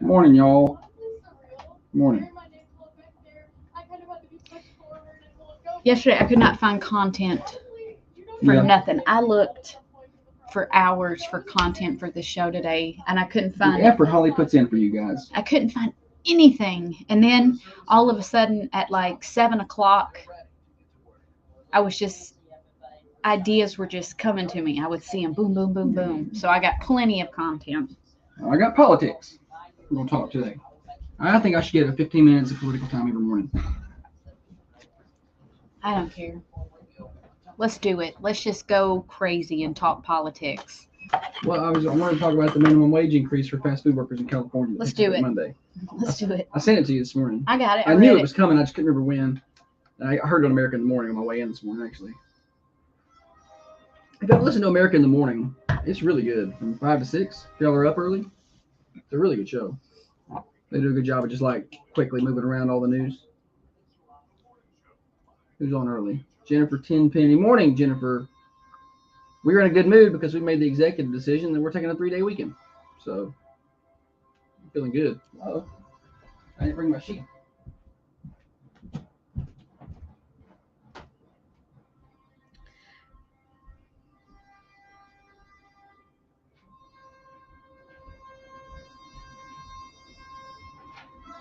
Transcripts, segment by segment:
Morning, y'all. Morning. Yesterday, I could not find content for Yeah. nothing. I looked for hours for content for the show today, and I couldn't The find effort Holly puts in for you guys. I couldn't find anything. And then all of a sudden, at like 7 o'clock, I was just ideas were just coming to me. I would see them, boom, boom, boom, boom. So I got plenty of content. I got politics. We're gonna talk today. I think I should get a 15 minutes of political time every morning. I don't care. Let's do it. Let's just go crazy and talk politics. Well, I wanted to talk about the minimum wage increase for fast food workers in California. Let's do it. Monday. Let's do it. I sent it to you this morning. I got it. I knew read it was coming. I just couldn't remember when. I heard it on America in the Morning on my way in this morning, actually. If you listen to America in the Morning, it's really good. From 5 to 6, if y'all are up early, it's a really good show. They do a good job of just like quickly moving around all the news. Who's on early? Jennifer Tenpenny. Morning, Jennifer. We're in a good mood because we made the executive decision that we're taking a 3-day weekend. So, I'm feeling good. Oh, I didn't bring my sheet.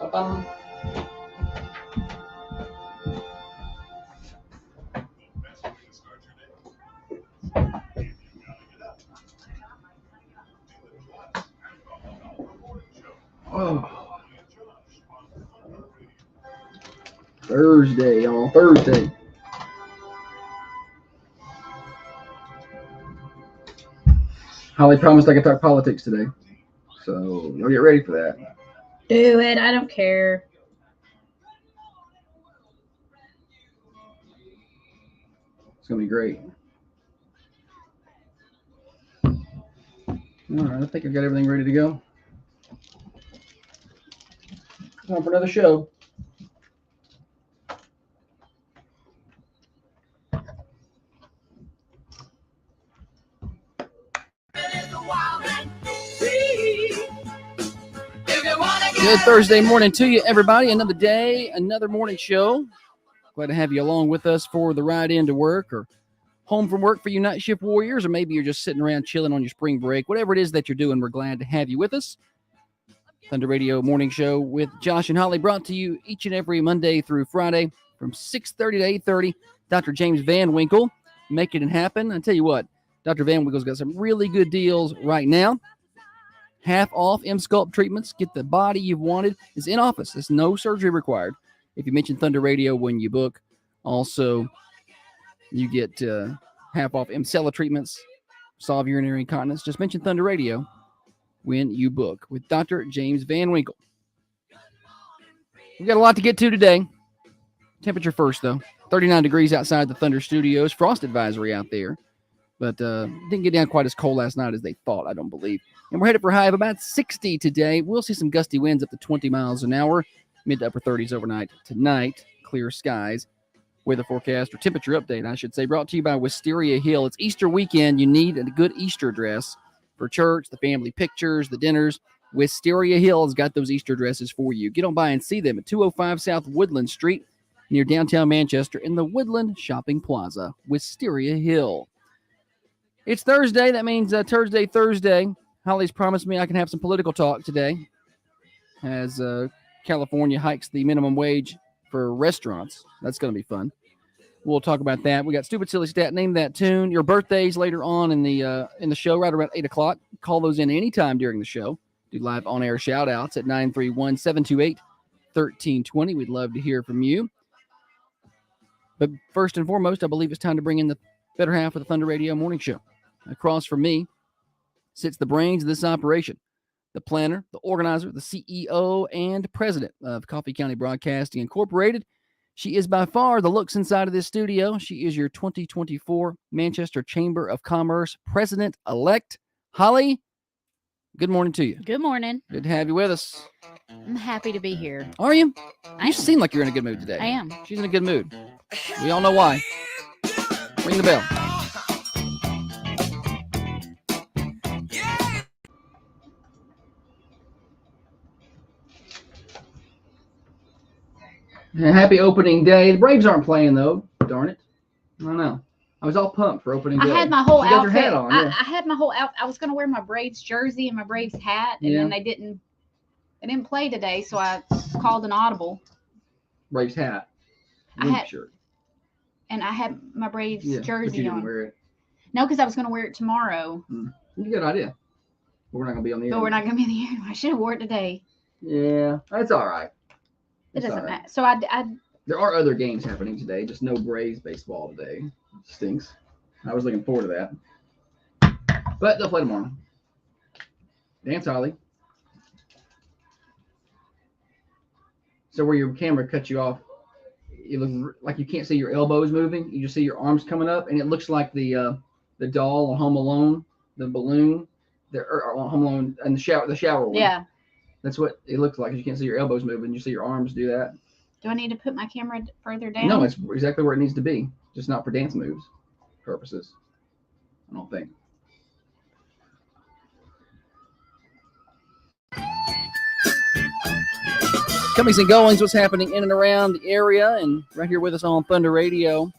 Oh. Thursday, y'all. Thursday. Holly promised I could talk politics today. So, y'all get ready for that. Do it. I don't care. It's going to be great. All right, I think I got everything ready to go. Time for another show. Good Thursday morning to you, everybody. Another day, another morning show. Glad to have you along with us for the ride into work or home from work for you night shift warriors, or maybe you're just sitting around chilling on your spring break. Whatever it is that you're doing, we're glad to have you with us. Thunder Radio Morning Show with Josh and Holly, brought to you each and every Monday through Friday from 6:30 to 8:30. Dr. James Van Winkle, making it happen. I tell you what, Dr. Van Winkle's got some really good deals right now. Half off M-Sculpt treatments. Get the body you've wanted. It's in office. There's no surgery required. If you mention Thunder Radio when you book, also you get half off Emcella treatments, solve urinary incontinence. Just mention Thunder Radio when you book with Dr. James Van Winkle. We've got a lot to get to today. Temperature first, though. 39 degrees outside the Thunder Studios. Frost advisory out there. But didn't get down quite as cold last night as they thought, I don't believe. And we're headed for a high of about 60 today. We'll see some gusty winds up to 20 miles an hour. Mid to upper 30s overnight tonight. Clear skies. Weather forecast, or temperature update, I should say, brought to you by Wisteria Hill. It's Easter weekend. You need a good Easter dress for church, the family pictures, the dinners. Wisteria Hill has got those Easter dresses for you. Get on by and see them at 205 South Woodland Street near downtown Manchester in the Woodland Shopping Plaza. Wisteria Hill. It's Thursday. That means Thursday. Holly's promised me I can have some political talk today as California hikes the minimum wage for restaurants. That's going to be fun. We'll talk about that. We got Stupid Silly Stat. Name that tune. Your birthdays later on in the show, right around 8 o'clock. Call those in anytime during the show. Do live on-air shout-outs at 931-728-1320. We'd love to hear from you. But first and foremost, I believe it's time to bring in the better half of the Thunder Radio Morning Show. Across from me sits the brains of this operation, the planner, the organizer, the CEO, and president of Coffee County Broadcasting Incorporated. She is by far the looks inside of this studio. She is your 2024 Manchester Chamber of Commerce president-elect. Holly, good morning to you. Good morning. Good to have you with us. I'm happy to be here. Are you? I You am. seem like you're in a good mood today. I am. She's in a good mood. We all know why. Ring the bell. Happy opening day. The Braves aren't playing though. Darn it. I don't know. I was all pumped for opening day. I had my whole You got your outfit. hat on, I, yeah. I had my whole outfit. I was going to wear my Braves jersey and my Braves hat, and then they didn't play today, so I called an audible. Braves hat. I Wink had- shirt. And I had my Braves Yeah, but jersey you didn't on. wear it. No, because I was going to wear it tomorrow. Good idea. But we're not gonna be on the air. But we're not going to be in the air. I should have wore it today. Yeah, that's all right. It It's all doesn't right. matter. So I There are other games happening today, just no Braves baseball today. Stinks. I was looking forward to that. But they'll play tomorrow. Dance, Holly. So where your camera cuts you off, it looks like you can't see your elbows moving. You just see your arms coming up, and it looks like the doll on Home Alone, the balloon, on Home Alone, and the shower one. yeah. That's what it looks like. You can't see your elbows moving. You see your arms do that. Do I need to put my camera further down? No, it's exactly where it needs to be. Just not for dance moves purposes. I don't think. Comings and goings, what's happening in and around the area, and right here with us on Thunder Radio.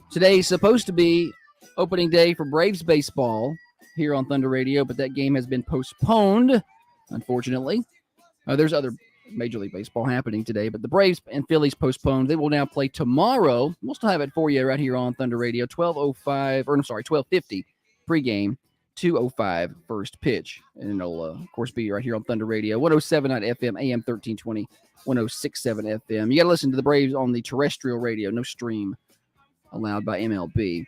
Today's supposed to be opening day for Braves baseball here on Thunder Radio, but that game has been postponed, unfortunately. There's other Major League Baseball happening today, but the Braves and Phillies postponed. They will now play tomorrow. We'll still have it for you right here on Thunder Radio, 12:50 pregame, 2:05 first pitch. And it'll, of course, be right here on Thunder Radio, 107.9 FM, AM 1320, 106.7 FM. You got to listen to the Braves on the terrestrial radio, no stream allowed by MLB.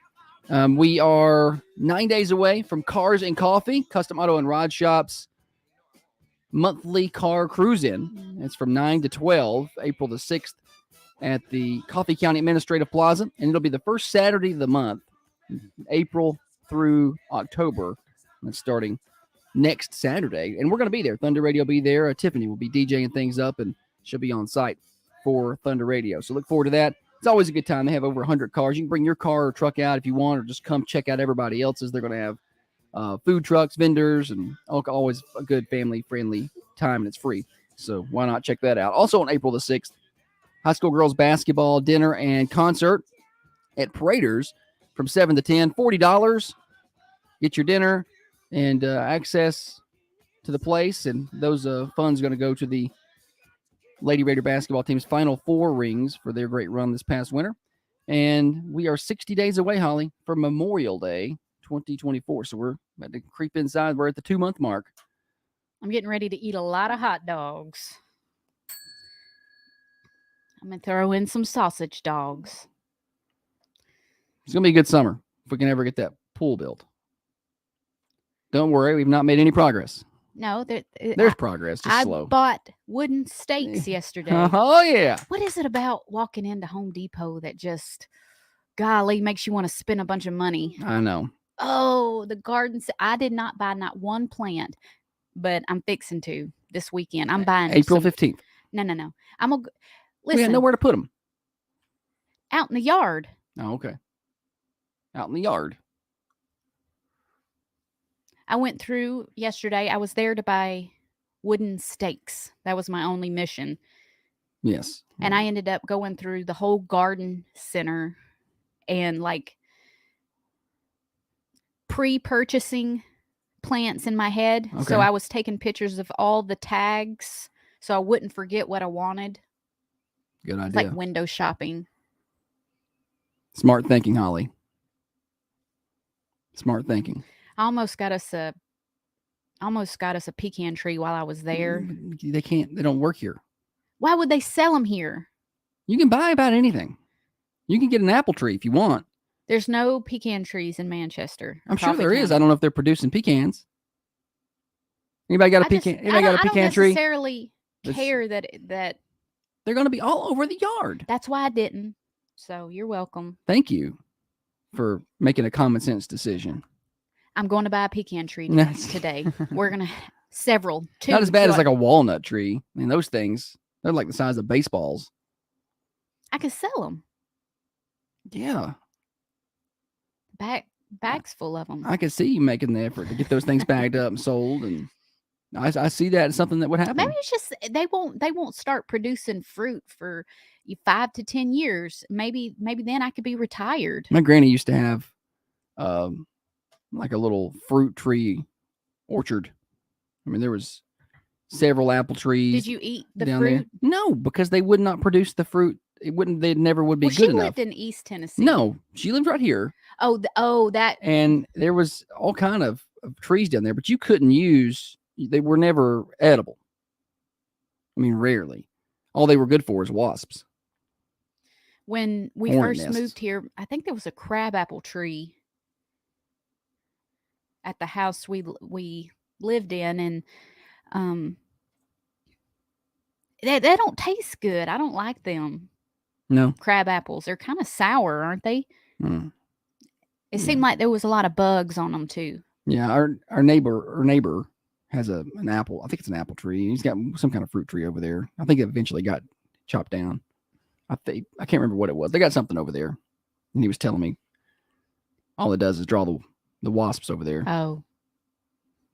We are 9 days away from Cars and Coffee, Custom Auto and Rod Shops monthly car cruise-in. It's from 9 to 12, April the 6th, at the Coffee County Administrative Plaza, and it'll be the first Saturday of the month, April through October. That's starting next Saturday, and we're going to be there. Thunder Radio will be there. Tiffany will be DJing things up, and she'll be on site for Thunder Radio. So look forward to that. It's always a good time. They have over 100 cars. You can bring your car or truck out if you want, or just come check out everybody else's. They're going to have food trucks, vendors, and always a good family-friendly time, and it's free. So why not check that out? Also on April the 6th, high school girls basketball dinner and concert at Paraders from 7 to 10, $40. Get your dinner and access to the place, and those funds are going to go to the Lady Raider basketball team's Final Four rings for their great run this past winter. And we are 60 days away, Holly, from Memorial Day 2024. So we're about to creep inside. We're at the 2-month mark. I'm getting ready to eat a lot of hot dogs. I'm going to throw in some sausage dogs. It's going to be a good summer if we can ever get that pool built. Don't worry, we've not made any progress. No, There's progress, just I slow. bought wooden stakes yesterday. Oh, yeah. What is it about walking into Home Depot that just, golly, makes you want to spend a bunch of money? I know. Oh, the gardens. I did not buy not one plant, but I'm fixing to this weekend. I'm buying April 15th. No. I'm going to We listen. had nowhere to put them. Out in the yard. Oh, okay. Out in the yard. I went through yesterday. I was there to buy wooden stakes. That was my only mission. Yes. And I ended up going through the whole garden center and like pre-purchasing plants in my head. Okay. So I was taking pictures of all the tags so I wouldn't forget what I wanted. Good It's idea. like window shopping. Smart thinking, Holly. Smart thinking. I almost got us a pecan tree while I was there. They don't work here. Why would they sell them here? You can buy about anything. You can get an apple tree if you want. There's no pecan trees in Manchester. or I'm sure Coffee there is. County. I don't know if they're producing pecans. Anybody got a pecan? Anybody got a pecan I don't tree? necessarily That's- care that They're going to be all over the yard. that's why I didn't. So you're welcome. Thank you for making a common sense decision. I'm going to buy a pecan tree Nice. today. We're gonna several. Two. Not as bad as what- like a walnut tree. I mean, those things, they're like the size of baseballs. I could sell them. Yeah. Bags full of them. I could see you making the effort to get those things bagged up and sold. And I see that as something that would happen. Maybe it's just they won't start producing fruit for 5 to 10 years. Maybe then I could be retired. My granny used to have like a little fruit tree orchard. I mean, there was several apple trees. Did you eat the down fruit? there. No, because they would not produce the fruit. It wouldn't. They never would be Well, good she enough. lived in East Tennessee. No, she lived right here, Oh, that and there was all kind of trees down there, but you couldn't use. They were never edible. I mean, rarely. All they were good for is wasps. when we Hornet first nests. moved here, I think there was a crabapple tree at the house we lived in, and they don't taste good. I don't like them. No. Crab apples, they're kind of sour, aren't they? Mm. It seemed like there was a lot of bugs on them too. Yeah, our neighbor has an apple. I think it's an apple tree. He's got some kind of fruit tree over there. I think it eventually got chopped down. I can't remember what it was. They got something over there, and he was telling me all it does is draw the wasps over there. Oh,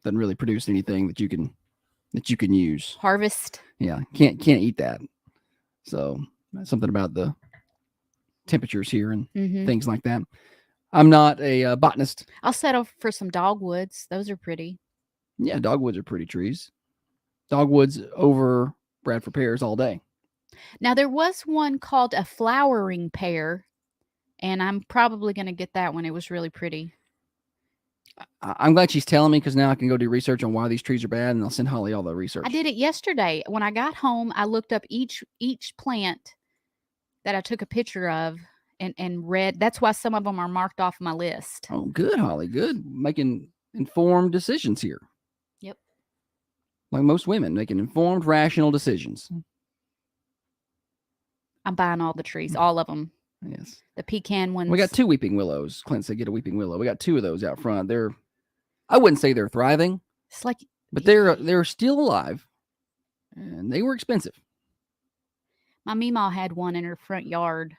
Doesn't really produce anything that you can use. harvest. Yeah, can't eat that. So something about the temperatures here and Hmm. things like that. I'm not a botanist. I'll settle for some dogwoods. Those are pretty. Yeah, dogwoods are pretty trees. Dogwoods over Bradford pears all day. Now there was one called a flowering pear, and I'm probably going to get that one. It was really pretty. I'm glad she's telling me because now I can go do research on why these trees are bad, and I'll send Holly all the research. I did it yesterday. When I got home, I looked up each plant that I took a picture of and read. That's why some of them are marked off my list. Oh, good, Holly. Good. Making informed decisions here. Yep. Like most women, making informed, rational decisions. I'm buying all the trees, all of them. Yes. The pecan ones. We got 2 weeping willows. Clint said get a weeping willow. We got 2 of those out front. I wouldn't say they're thriving, It's like but they're still alive, and they were expensive. my Meemaw had one in her front yard.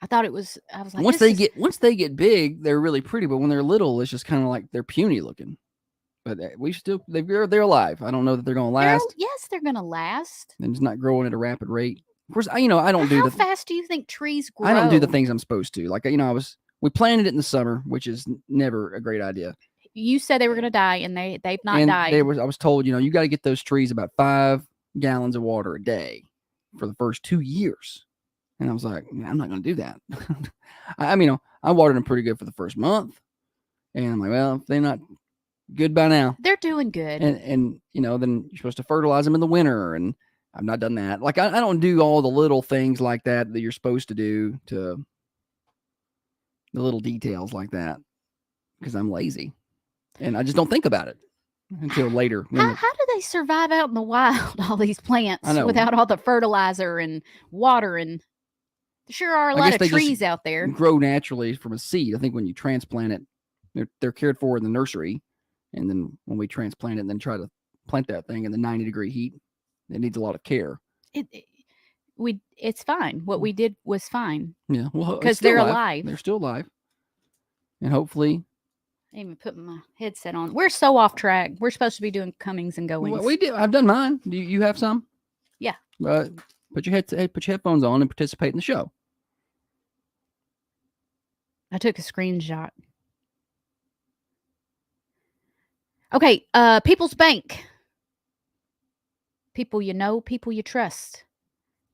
I was like, Once this they get big, they're really pretty. But when they're little, it's just kind of like they're puny looking. But they're alive. I don't know that they're going to last. yes, they're gonna last. And it's not growing at a rapid rate. Of course, I don't do How the fast do you think trees grow? I don't do the things I'm supposed to. Like we planted it in the summer, which is never a great idea. You said they were gonna die, and they've not and died. I was told, you got to get those trees about 5 gallons of water a day for the first 2 years. And I was like, I'm not going to do that. I watered them pretty good for the first month. And I'm like, well, if they're not good by now. They're doing good. And then you're supposed to fertilize them in the winter. And I've not done that. Like, I don't do all the little things like that you're supposed to do, to the little details like that, because I'm lazy. And I just don't think about it until later. How do they survive out in the wild, all these plants, I know. without all the fertilizer and water? And there sure are a lot guess of they just trees out there. grow naturally from a seed. I think when you transplant it, they're cared for in the nursery. And then when we transplant it and then try to plant that thing in the 90-degree heat, it needs a lot of care. It's fine. What we did was fine. Yeah. Well, because they're alive. They're still alive. And hopefully. I didn't even put my headset on. We're so off track. We're supposed to be doing comings and goings. Well, we did. I've done mine. Do you have some? Yeah. Put your headphones on and participate in the show. I took a screenshot. Okay, People's Bank. People you know, people you trust.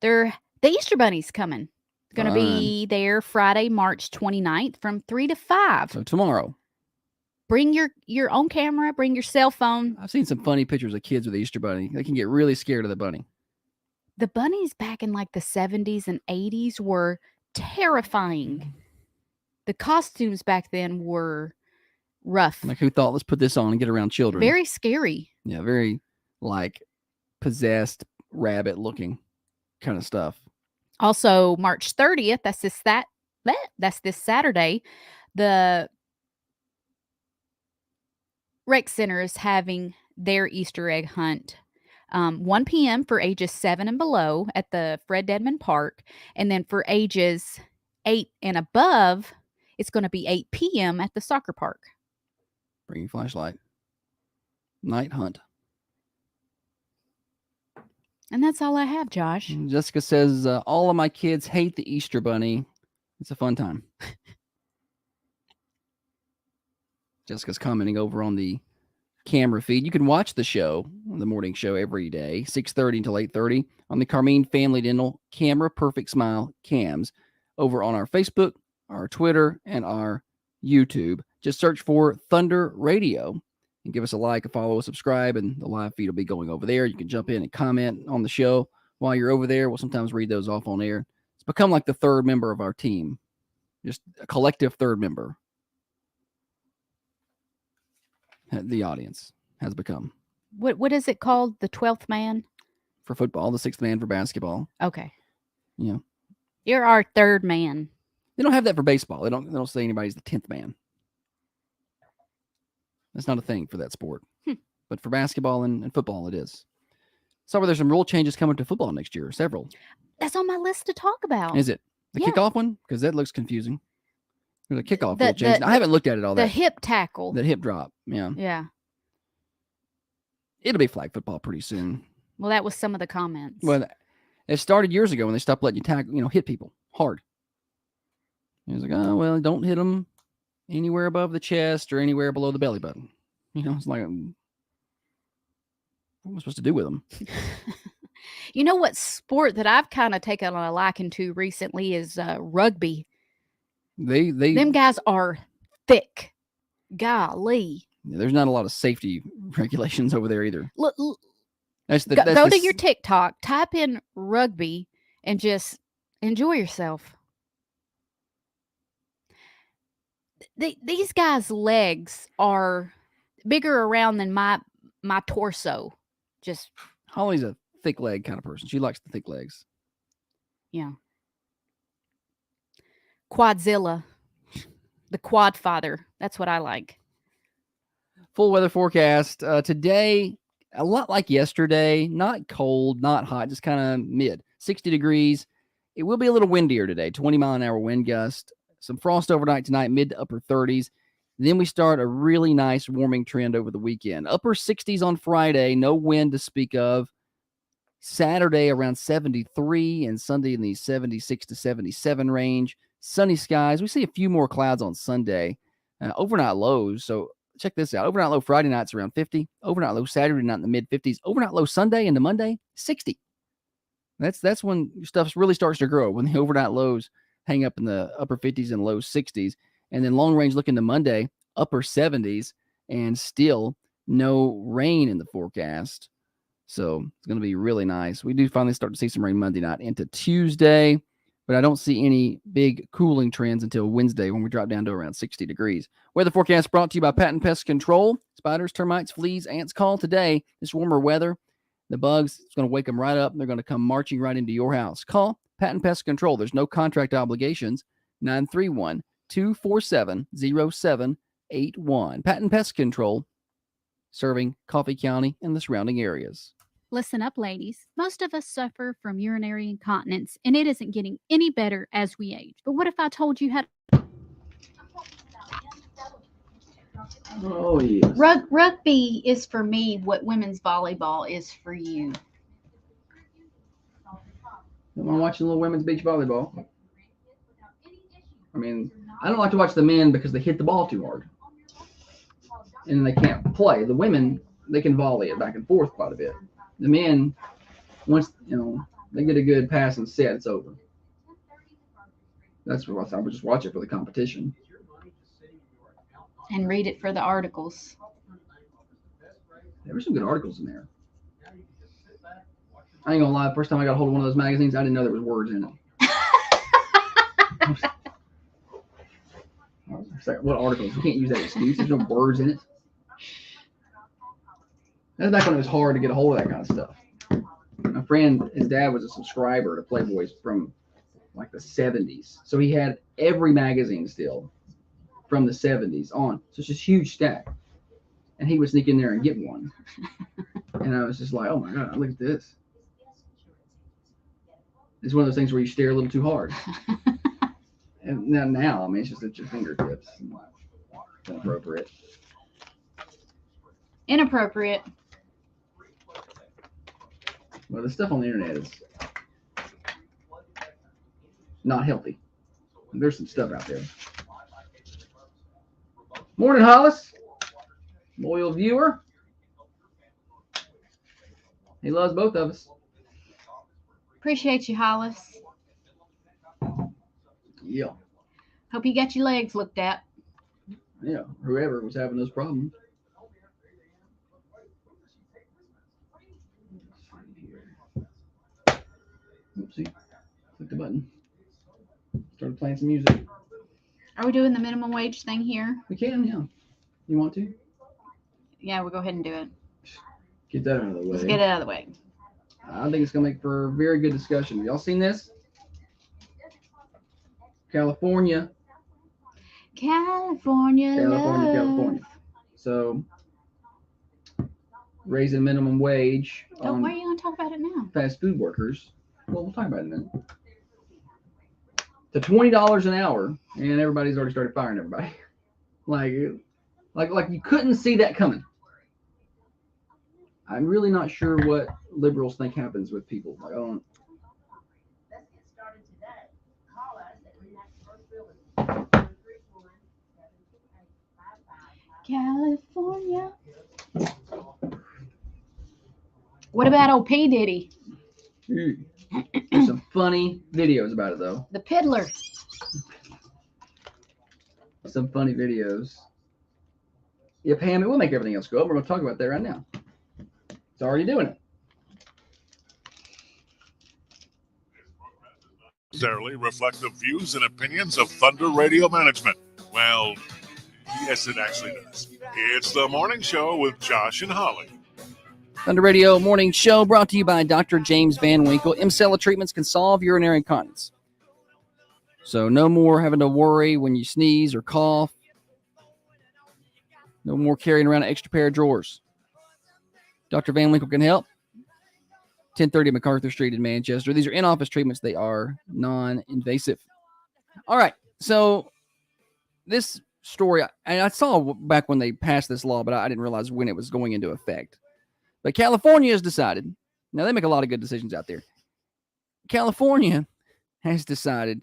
The Easter Bunny's coming. Going to be there Friday, March 29th from 3 to 5. So tomorrow. Bring your own camera, bring your cell phone. I've seen some funny pictures of kids with the Easter Bunny. They can get really scared of the bunny. The bunnies back in like the 70s and 80s were terrifying. The costumes back then were rough. Like, who thought, let's put this on and get around children? Very scary. Yeah, very like possessed rabbit looking kind of stuff. Also, March 30th, that's this Saturday, the Rec Center is having their Easter egg hunt. 1 p.m. for ages 7 and below at the Fred Dedman Park. And then for ages 8 and above, it's going to be 8 p.m. at the soccer park. Bring your flashlight. Night hunt. And that's all I have, Josh. Jessica says, all of my kids hate the Easter Bunny. It's a fun time. Jessica's commenting over on the camera feed. You can watch the show, the morning show, every day, 6:30 until 8:30 on the Carmine Family Dental Camera Perfect Smile cams over on our Facebook, our Twitter, and our YouTube. Just search for Thunder Radio and give us a like, a follow, a subscribe, and the live feed will be going over there. You can jump in and comment on the show while you're over there. We'll sometimes read those off on air. It's become like the third member of our team, just a collective third member. The audience has become What is it called? The 12th man? for football, the sixth man for basketball. Okay. Yeah. You're our third man. They don't have that for baseball. They don't say anybody's the 10th man. That's not a thing for that sport. But for basketball and football, it is. So there's some rule changes coming to football next year. Several. That's on my list to talk about. Is it the Yeah. kickoff one? Because that looks confusing. There's a kickoff The- rule change. the- I haven't looked at it all The that. hip tackle. That hip drop. Yeah. Yeah. It'll be flag football pretty soon. Well, that was some of the comments. Well, it started years ago when they stopped letting you tackle, hit people hard. It was like, oh, well, don't hit them anywhere above the chest or anywhere below the belly button. It's like, what am I supposed to do with them? You know what sport that I've kind of taken a liking to recently is rugby. They Them guys are thick. Golly. there's not a lot of safety regulations over there either. Look, That's the, go that's to the your TikTok, type in rugby, and just enjoy yourself. These guys' legs are bigger around than my torso. Just Holly's a thick leg kind of person. She likes the thick legs. yeah. Quadzilla, the quad father. That's what I like. Full weather forecast today, a lot like yesterday. Not cold, not hot, just kind of mid. 60 degrees. It will be a little windier today. 20-mile-an-hour wind gust. Some frost overnight tonight, mid to upper 30s. Then we start a really nice warming trend over the weekend. Upper 60s on Friday, no wind to speak of. Saturday around 73 and Sunday in the 76 to 77 range. Sunny skies. We see a few more clouds on Sunday. Overnight lows. So check this out. Overnight low Friday night's around 50. Overnight low Saturday night in the mid 50s. Overnight low Sunday into Monday, 60. That's when stuff really starts to grow, when the overnight lows hang up in the upper 50s and low 60s. And then long range looking to Monday, upper 70s, and still no rain in the forecast. So it's going to be really nice. We do finally start to see some rain Monday night into Tuesday, but I don't see any big cooling trends until Wednesday when we drop down to around 60 degrees. Weather forecast brought to you by Patent Pest Control. Spiders, termites, fleas, ants call today. This warmer weather, the bugs, it's going to wake them right up. And they're going to come marching right into your house. Call Patent Pest Control. There's no contract obligations. 931-247-0781. Patent Pest Control, serving Coffee County and the surrounding areas. Listen up, ladies. Most of us suffer from urinary incontinence, and it isn't getting any better as we age. But what if I told you how to Oh, yes. Rugby is for me what women's volleyball is for you. Am I watching a little women's beach volleyball? I mean, I don't like to watch the men because they hit the ball too hard. And they can't play. The women, they can volley it back and forth quite a bit. The men, once, they get a good pass and set, it's over. That's what I would just watch it for the competition. And read it for the articles. There were some good articles in there. I ain't gonna lie, the first time I got a hold of one of those magazines, I didn't know there was words in it. What articles? You can't use that excuse. There's no words in it. That's back when it was hard to get a hold of that kind of stuff. My friend, his dad was a subscriber to Playboys from like the 70s. So he had every magazine still from the 70s on. So it's just huge stack. And he would sneak in there and get one. And I was just like, oh my God, look at this. It's one of those things where you stare a little too hard. And now, I mean, it's just at your fingertips. Inappropriate. Inappropriate. Well, the stuff on the internet is not healthy. There's some stuff out there. Morning, Hollis. Loyal viewer. He loves both of us. Appreciate you, Hollis. Yeah. Hope you got your legs looked at. Yeah. Whoever was having those problems. Oopsie. Click the button. Started playing some music. Are we doing the minimum wage thing here? We can, yeah. You want to? Yeah, we'll go ahead and do it. Get that out of the way. Let's get it out of the way. I think it's going to make for a very good discussion. Y'all seen this? California. California love. So, raising minimum wage Oh, on why are you going to talk about it now? fast food workers. Well, we'll talk about it in a minute. To $20 an hour, and everybody's already started firing everybody. Like you couldn't see that coming. I'm really not sure what liberals think happens with people. Like, I don't. Let's get started today. Call us at 341-728-5555. California. What about old P. Diddy? There's some funny videos about it, though. The Piddler. Some funny videos. Yeah, Pam, it will make everything else go up. We're going to talk about that right now. It's already doing it. Necessarily reflect the views and opinions of Thunder Radio Management. Well, yes, it actually does. It's the morning show with Josh and Holly. Thunder Radio Morning Show brought to you by Dr. James Van Winkle. Emcella treatments can solve urinary incontinence. So no more having to worry when you sneeze or cough. No more carrying around an extra pair of drawers. Dr. Van Winkle can help. 1030 MacArthur Street in Manchester. These are in-office treatments. They are non-invasive. All right. So this story, and I saw back when they passed this law, but I didn't realize when it was going into effect. But California has decided, now they make a lot of good decisions out there. California has decided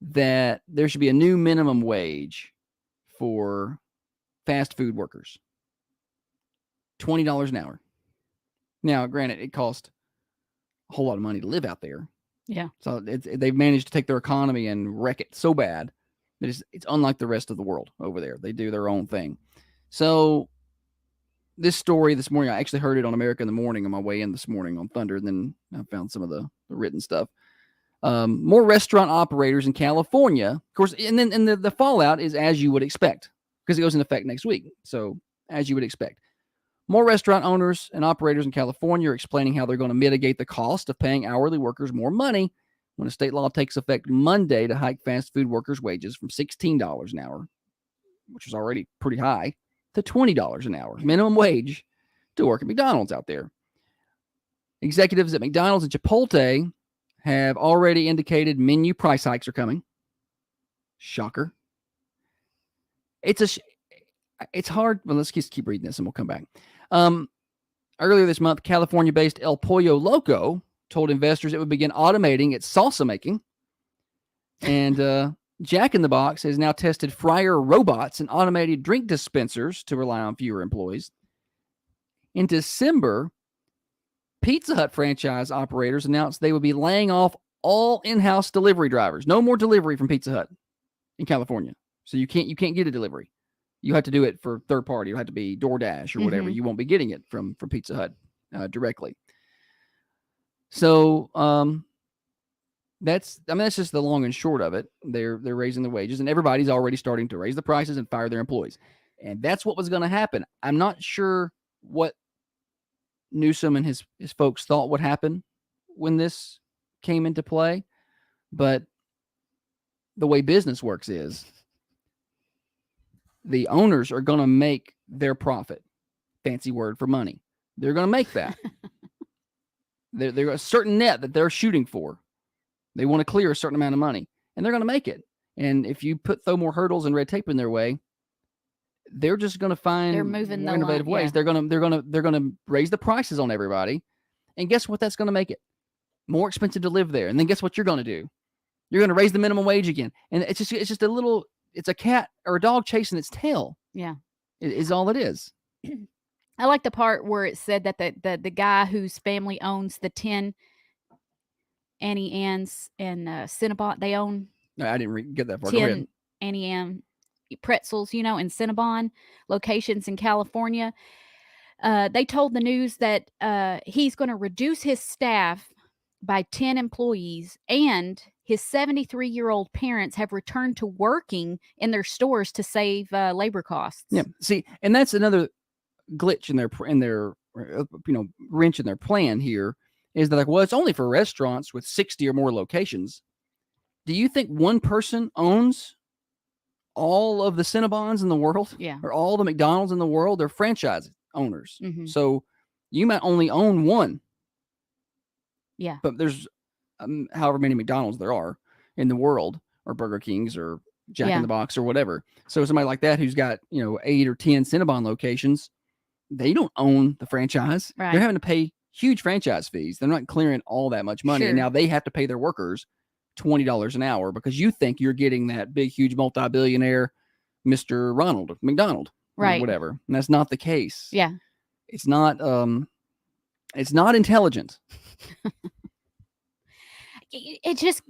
that there should be a new minimum wage for fast food workers. $20 an hour. Now, granted, it costs a whole lot of money to live out there. Yeah. So they've managed to take their economy and wreck it so bad that it's unlike the rest of the world over there. They do their own thing. So this story this morning, I actually heard it on America in the Morning on my way in this morning on Thunder, and then I found some of the written stuff. More restaurant operators in California, of course, and then the fallout is as you would expect because it goes into effect next week. So as you would expect. More restaurant owners and operators in California are explaining how they're going to mitigate the cost of paying hourly workers more money when a state law takes effect Monday to hike fast food workers' wages from $16 an hour, which is already pretty high, to $20 an hour, minimum wage, to work at McDonald's out there. Executives at McDonald's and Chipotle have already indicated menu price hikes are coming. Shocker. It's hard. Well, let's just keep reading this and we'll come back. Earlier this month, California-based El Pollo Loco told investors it would begin automating its salsa making. And Jack in the Box has now tested fryer robots and automated drink dispensers to rely on fewer employees. In December, Pizza Hut franchise operators announced they would be laying off all in-house delivery drivers. No more delivery from Pizza Hut in California. So you can't get a delivery. You have to do it for third party. You have to be DoorDash or whatever. You won't be getting it from Pizza Hut directly. So that's just the long and short of it. They're raising the wages, and everybody's already starting to raise the prices and fire their employees. And that's what was going to happen. I'm not sure what Newsom and his folks thought would happen when this came into play, but the way business works is the owners are going to make their profit. Fancy word for money. They're going to make that. They're a certain net that they're shooting for. They want to clear a certain amount of money, and they're going to make it. And if you throw more hurdles and red tape in their way, they're just going to find They're moving more the innovative line, ways. yeah. They're going to raise the prices on everybody, And guess what? That's going to make it more expensive to live there. And then guess what you're going to do? You're going to raise the minimum wage again. And it's just it's a cat or a dog chasing its tail. Yeah. Is all it is. I like the part where it said that the guy whose family owns the 10 Annie Ann's and Cinnabon, they own No, I didn't get that far. Go ahead. 10 Annie Ann pretzels, in Cinnabon locations in California. They told the news that he's going to reduce his staff by 10 employees, and his 73-year-old parents have returned to working in their stores to save labor costs. Yeah. See, and that's another glitch in their wrench in their plan here is that it's only for restaurants with 60 or more locations. Do you think one person owns all of the Cinnabons in the world? Yeah. Or all the McDonald's in the world? They're franchise owners. Mhm. So you might only own one. Yeah. But there's however many McDonald's there are in the world, or Burger Kings, or Jack in the Box, or whatever. So somebody like that who's got 8 or 10 Cinnabon locations, they don't own the franchise. Right. They're having to pay huge franchise fees. They're not clearing all that much money, and Sure. now they have to pay their workers $20 an hour because you think you're getting that big, huge multi-billionaire Mr. Ronald McDonald, or Right. whatever, and that's not the case. Yeah. It's not. It's not intelligent. It's just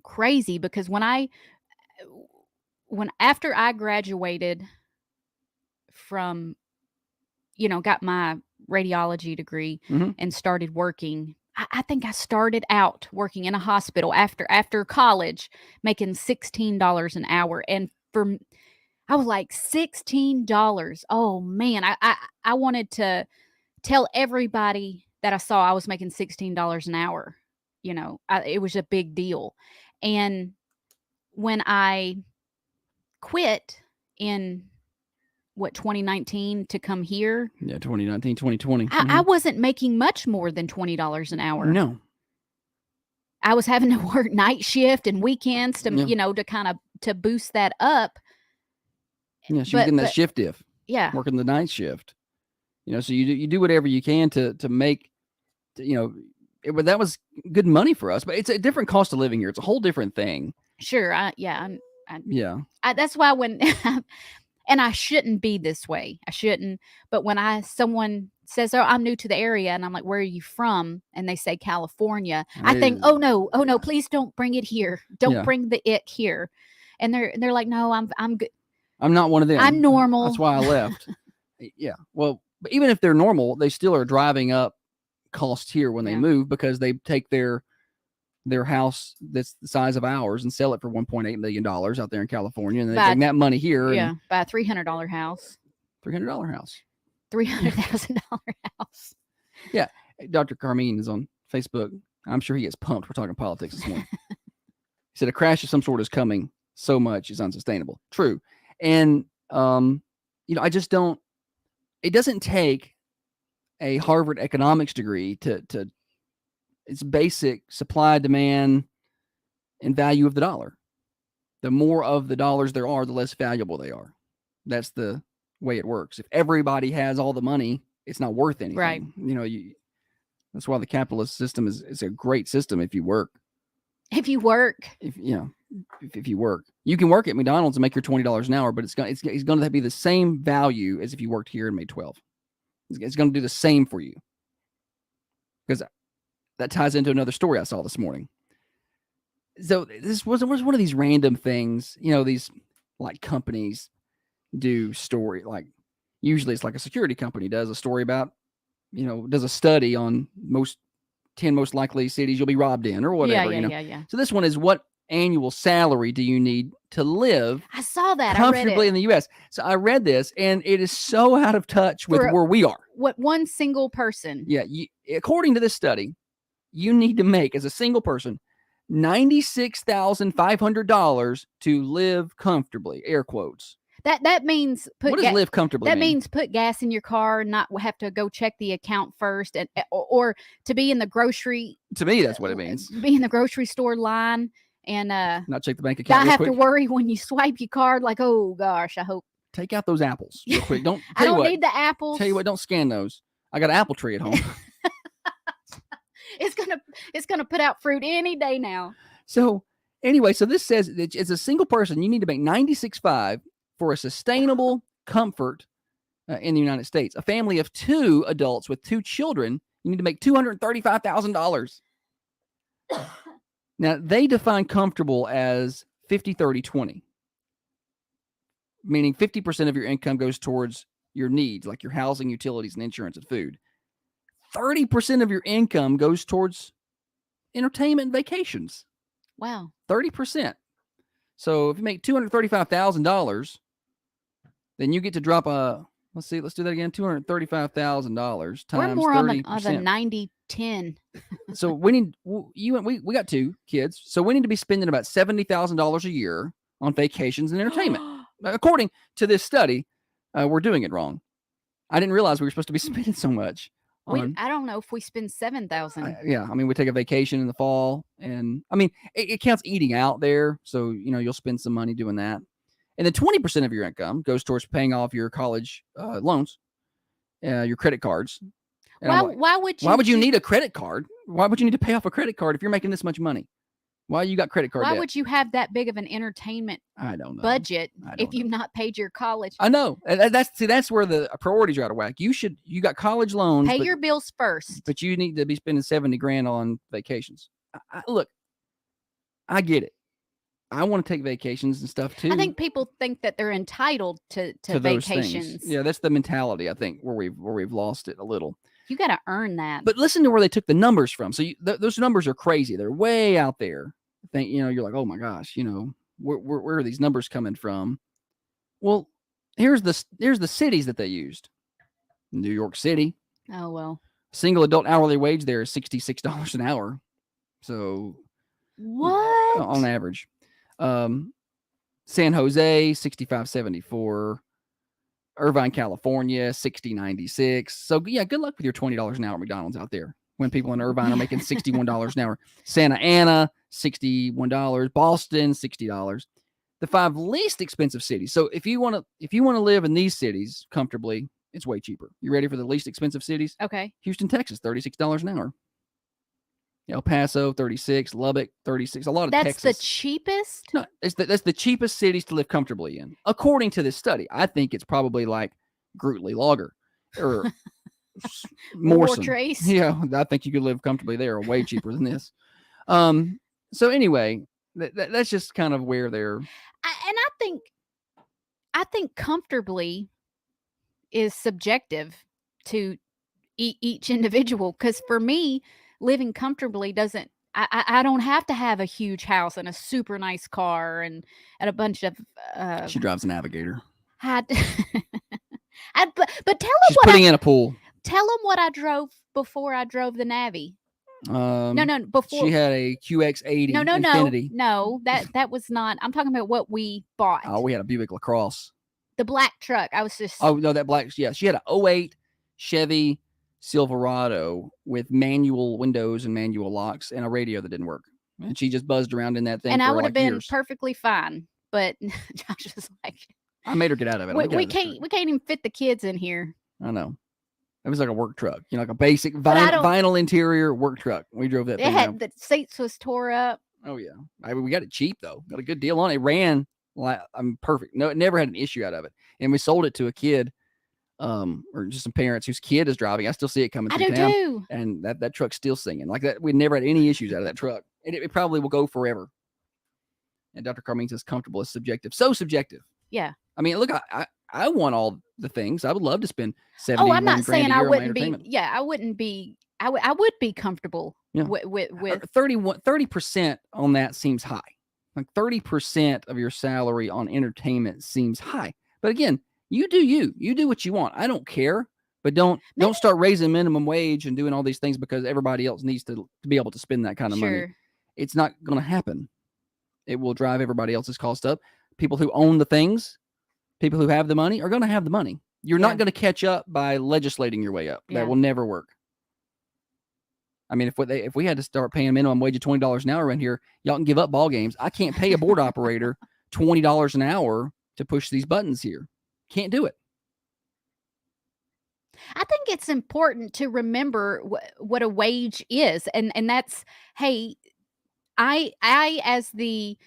crazy because after I graduated from, got my radiology degree Mhm. and started working, I think I started out working in a hospital after college, making $16 an hour. And I was like, $16. Oh man. I wanted to tell everybody that I saw I was making $16 an hour. It was a big deal. And when I quit in 2019 to come here, Yeah, 2019, 2020. I wasn't making much more than $20 an hour. No. I was having to work night shift and weekends to, Yeah. to kind of to boost that up. Yeah, she was But- getting that but- shift diff, Yeah. working the night shift. So you do whatever you can to make, but that was good money for us. But it's a different cost of living here. It's a whole different thing. Sure. Yeah. That's why when and I shouldn't be this way. I shouldn't. But when someone says, "Oh, I'm new to the area," and I'm like, "Where are you from?" and they say California, I think, "Oh no, please don't bring it here. Don't Yeah. bring the ick here." And they're like, "No, I'm good. I'm not one of them. I'm normal." That's why I left. Yeah. Well, but even if they're normal, they still are driving up costs here when they Yeah. move because they take their house that's the size of ours and sell it for $1.8 million out there in California, and they But- bring that money here. Yeah, And buy a $300 house, $300 house. $300,000 house. Dr. Carmine is on Facebook. I'm sure he gets pumped. We're talking politics this morning. He said a crash of some sort is coming. So much is unsustainable. True. And, I just don't, it doesn't take a Harvard economics degree to it's basic supply, demand, and value of the dollar. The more of the dollars there are, the less valuable they are. That's the way it works. If everybody has all the money, it's not worth anything. Right. That's why the capitalist system is a great system if you work. If you work, If you work, you can work at McDonald's and make your $20 an hour, but it's going to be the same value as if you worked here and made 12. It's going to do the same for you, because that ties into another story I saw this morning. So this was one of these random things, these like companies do story, like usually it's like a security company does a story about, does a study on 10 most likely cities you'll be robbed in or whatever. yeah. So this one is, what annual salary do you need to live I saw that. I read comfortably it. in the U.S.? So I read this, and it is so out of touch with For- where we are. What one single person? Yeah, according to this study, you need to make as a single person $96,500 to live comfortably. Air quotes. That means What does live comfortably That mean? means put gas in your car, not have to go check the account first, and or to be in the grocery. To me, that's what it means. Be in the grocery store line and Not check the bank account not real have quick. to worry when you swipe your card. Like, oh gosh, I hope Take out those apples real quick. Don't I tell you don't what. need the apples. Tell you what, don't scan those. I got an apple tree at home. gonna put out fruit any day now. So anyway, so this says that as a single person, you need to make 96.5 for a sustainable comfort in the United States. A family of 2 adults with 2 children, you need to make $235,000. Now, they define comfortable as 50-30-20, meaning 50% of your income goes towards your needs, like your housing, utilities, and insurance and food. 30% of your income goes towards entertainment and vacations. Wow. 30%. So if you make $235,000, then you get to drop let's do that again. $235,000 times We're more on 30%. of a 90-10. So we got 2 kids. So we need to be spending about $70,000 a year on vacations and entertainment. According to this study, we're doing it wrong. I didn't realize we were supposed to be spending so much. I don't know if we spend 7,000. Yeah, I mean, we take a vacation in the fall, and I mean, it counts eating out there. So, you'll spend some money doing that. And then 20% of your income goes towards paying off your college loans, your credit cards. And Why would you? why would you need a credit card? Why would you need to pay off a credit card if you're making this much money? Why you got credit card Why debt? would you have that big of an entertainment I don't know. budget I if don't you've know. not paid your college? I know. That's where the priorities are out of whack. You got college loans. Pay but- your bills first. but you need to be spending $70,000 on vacations. Look, I get it. I want to take vacations and stuff too. I think people think that they're entitled to those things. vacations. Yeah, that's the mentality. I think where we've lost it a little. You got to earn that. But listen to where they took the numbers from. So those numbers are crazy. They're way out there. You're like, oh my gosh, where are these numbers coming from? Well, here's the cities that they used. New York City. Oh well. Single adult hourly wage there is $66 an hour. So What? on average. San Jose, 65.74. Irvine, California, 60.96. So yeah, good luck with your $20 an hour at McDonald's out there when people in Irvine are making $61 an hour. Santa Ana, $61. Boston, $60. The 5 least expensive cities. So if you want to live in these cities comfortably, it's way cheaper. You ready for the least expensive cities? Okay. Houston, Texas, $36 an hour. El Paso, 36. Lubbock, 36. A lot of That's Texas. the cheapest? No, that's the cheapest cities to live comfortably in, according to this study. I think it's probably like Grootley Logger or Morrison. Trace. Yeah, I think you could live comfortably there, way cheaper than this. So anyway, that's just kind of where they're. I think comfortably is subjective to each individual. Because for me, living comfortably doesn't. I don't have to have a huge house and a super nice car and a bunch of. She drives a Navigator. But tell them She's putting in a pool. Tell them what I drove before I drove the Navi. No, before she had a QX80 Infiniti. No, that was not. I'm talking about what we bought. Oh, we had a Buick LaCrosse. The black truck. I was just. Oh no, that black. Yeah, she had a 08 Chevy Silverado with manual windows and manual locks and a radio that didn't work. And she just buzzed around in that thing. And for I would have been years. perfectly fine, but Josh was like, I made her get out of it. we can't even fit the kids in here. I know. It was like a work truck, like a basic vinyl interior work truck. We drove that It thing. had the seats was tore up. Oh yeah, we got it cheap though. Got a good deal on it. It ran like I'm perfect. No, it never had an issue out of it. And we sold it to a kid, or just some parents whose kid is driving. I still see it coming I through do town, too. and that truck's still singing like that. We never had any issues out of that truck, and it probably will go forever. And Dr. Carmine says comfortable is subjective. So subjective. Yeah. I mean, look, I want all the things. I would love to spend 70. Oh, I'm not saying I wouldn't be. entertainment. Yeah, I wouldn't be. I would be comfortable Yeah. with 30% on that seems high. Like 30% of your salary on entertainment seems high. But again, you do what you want. I don't care, but don't start raising minimum wage and doing all these things because everybody else needs to be able to spend that kind of money. Sure. It's not going to happen. It will drive everybody else's cost up. People who own the things, people who have the money are going to have the money. You're Yeah. not going to catch up by legislating your way up. Yeah. That will never work. I mean, if we had to start paying minimum wage of $20 an hour around here, y'all can give up ball games. I can't pay a board operator $20 an hour to push these buttons here. Can't do it. I think it's important to remember what a wage is, and that's, hey, I as the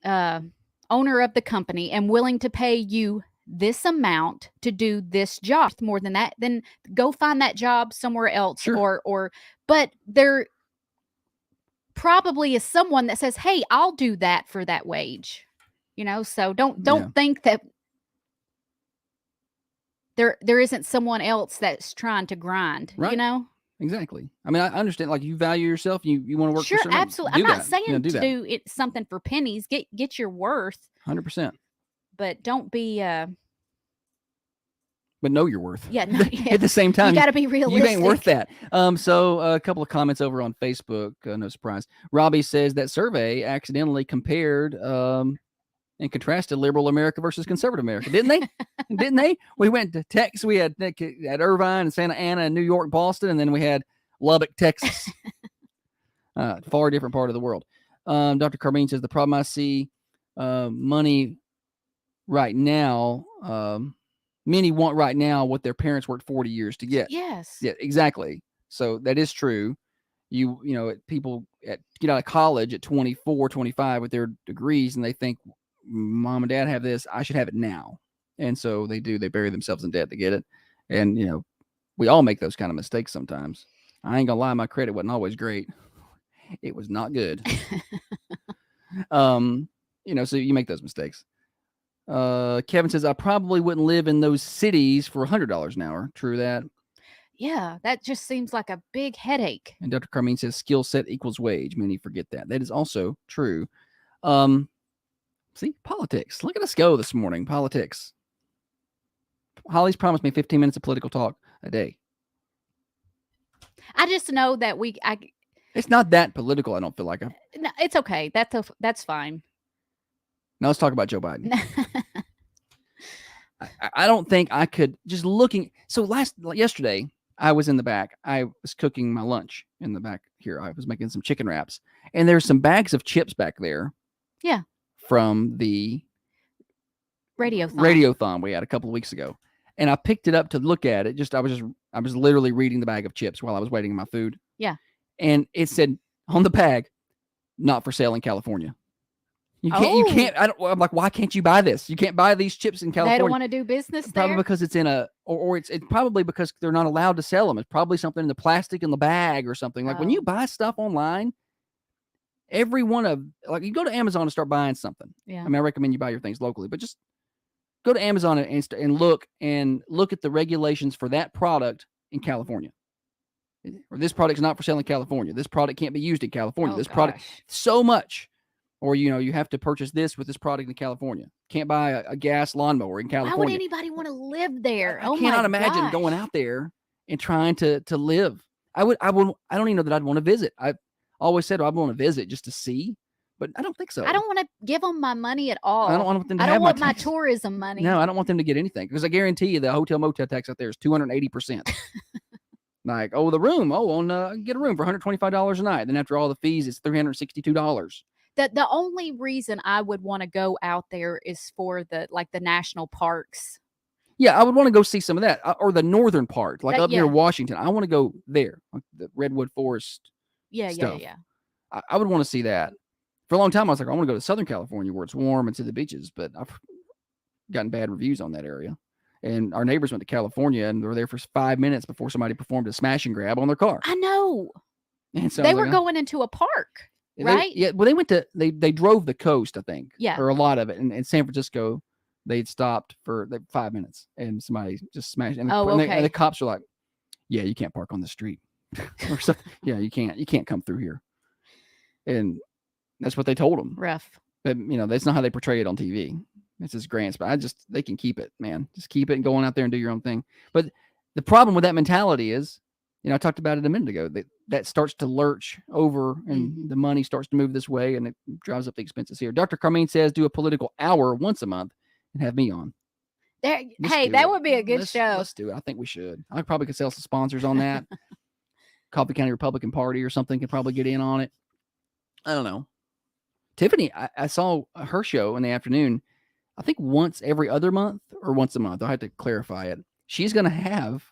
uh, owner of the company am willing to pay you this amount to do this job. More than that, then go find that job somewhere else, Sure. or but there probably is someone that says, hey, I'll do that for that wage. So don't Yeah. think that there isn't someone else that's trying to grind. Right. Exactly. I mean, I understand. Like, you value yourself, you want to work. Sure, for certain, absolutely. do I'm not that. saying do to that. do it something for pennies. Get your worth, 100%. but don't be But know your worth. yeah, no, At the same time, you got to be you realistic. ain't worth that. So a couple of comments over on Facebook. No surprise. Robbie says that survey accidentally compared and contrasted liberal America versus conservative America, didn't they? Didn't they? We went to Texas. We had at Irvine and Santa Ana and New York, Boston, and then we had Lubbock, Texas. Far different part of the world. Dr. Carmine says the problem I see, money right now. Many want right now what their parents worked 40 years to get. Yes. Yeah, exactly. So that is true. People get out of college at 24, 25 with their degrees, and they think mom and dad have this, I should have it now. And so they bury themselves in debt to get it. And, we all make those kind of mistakes sometimes. I ain't gonna lie, my credit wasn't always great. It was not good. So you make those mistakes. Kevin says, I probably wouldn't live in those cities for $100 an hour. True that. Yeah, that just seems like a big headache. And Dr. Carmine says skill set equals wage. Many forget that. That is also true. See, politics. Look at us go this morning. Politics. Holly's promised me 15 minutes of political talk a day. I just know that It's not that political, I don't feel like. no, it's okay. That's fine. Now let's talk about Joe Biden. I don't think I could, just looking. So yesterday, I was in the back. I was cooking my lunch in the back here. I was making some chicken wraps, and there's some bags of chips back there. Yeah. From the radiothon we had a couple of weeks ago, and I picked it up to look at it. I was literally reading the bag of chips while I was waiting my food. Yeah. And it said on the bag, "Not for sale in California." You can't. I'm like, why can't you buy this? You can't buy these chips in California. They don't want to do business there? Probably because it's in it's probably because they're not allowed to sell them. It's probably something in the plastic in the bag or something. Like when you buy stuff online, every one of, like, you go to Amazon and start buying something. Yeah. I mean, I recommend you buy your things locally, but just go to Amazon and look at the regulations for that product in California. Or this product's not for sale in California. This product can't be used in California. This product so much. Or, you have to purchase this with this product in California. Can't buy a gas lawnmower in California. Why would anybody want to live there? I cannot imagine going out there and trying to live. I don't even know that I'd want to visit. I always said I'd want to visit just to see, but I don't think so. I don't want to give them my money at all. I don't want them to I have don't want my tax. tourism money. No, I don't want them to get anything, because I guarantee you the hotel motel tax out there is 280%. Like, the room, get a room for $125 a night. Then after all the fees, it's $362. The only reason I would want to go out there is for the national parks. Yeah, I would want to go see some of that, or the northern part, like up near yeah. Washington. I want to go there, like the Redwood Forest. Yeah, stuff. yeah. I would want to see that. For a long time, I was like, I want to go to Southern California where it's warm and see the beaches, but I've gotten bad reviews on that area. And our neighbors went to California and they were there for 5 minutes before somebody performed a smash and grab on their car. I know. And so they were going into a park. Right? Well, they drove the coast, I think. Yeah. Or a lot of it. And in San Francisco, they'd stopped for 5 minutes and somebody just smashed. And the cops were like, yeah, you can't park on the street. Or something. Yeah, you can't come through here. And that's what they told them. Rough. But, that's not how they portray it on TV. It's just grants, but they can keep it, man. Just keep it and go on out there and do your own thing. But the problem with that mentality is, I talked about it a minute ago, that starts to lurch over and the money starts to move this way and it drives up the expenses here. Dr. Carmine says do a political hour once a month and have me on. That would be a good show. Let's do it. I think we should. I probably could sell some sponsors on that. Coffee County Republican Party or something could probably get in on it. I don't know. Tiffany, I saw her show in the afternoon, I think once every other month or once a month. I have to clarify it. She's going to have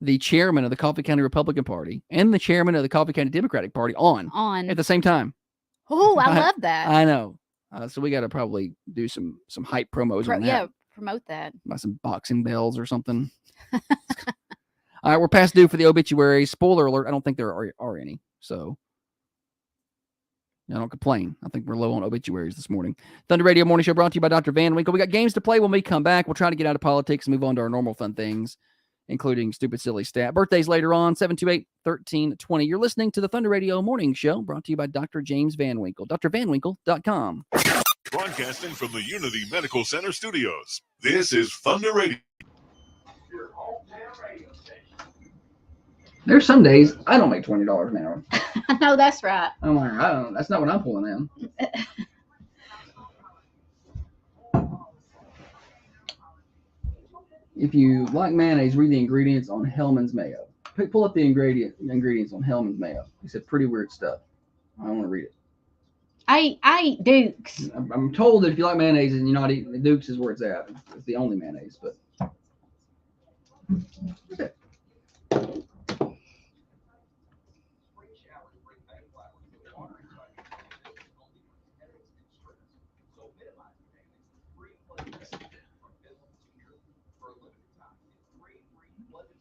the chairman of the Coffee County Republican Party and the chairman of the Coffee County Democratic Party on at the same time. Oh, I love that. I know. So we got to probably do some hype promos on that. Yeah, promote that. Buy some boxing bells or something. All right, we're past due for the obituaries. Spoiler alert, I don't think there are any. So I don't complain. I think we're low on obituaries this morning. Thunder Radio Morning Show brought to you by Dr. Van Winkle. We got games to play when we come back. We'll try to get out of politics and move on to our normal fun things, including stupid, silly stat. Birthdays later on, 728-1320. You're listening to the Thunder Radio Morning Show brought to you by Dr. James Van Winkle. drvanwinkle.com. Broadcasting from the Unity Medical Center studios. This is Thunder Radio. There's some days I don't make $20 an hour. No, that's right. I'm like, I don't. That's not what I'm pulling in. If you like mayonnaise, read the ingredients on Hellman's Mayo. Pull up the ingredients on Hellman's Mayo. He said pretty weird stuff. I don't want to read it. I eat Dukes. I'm told that if you like mayonnaise and you're not eating Dukes is where it's at. It's the only mayonnaise, but.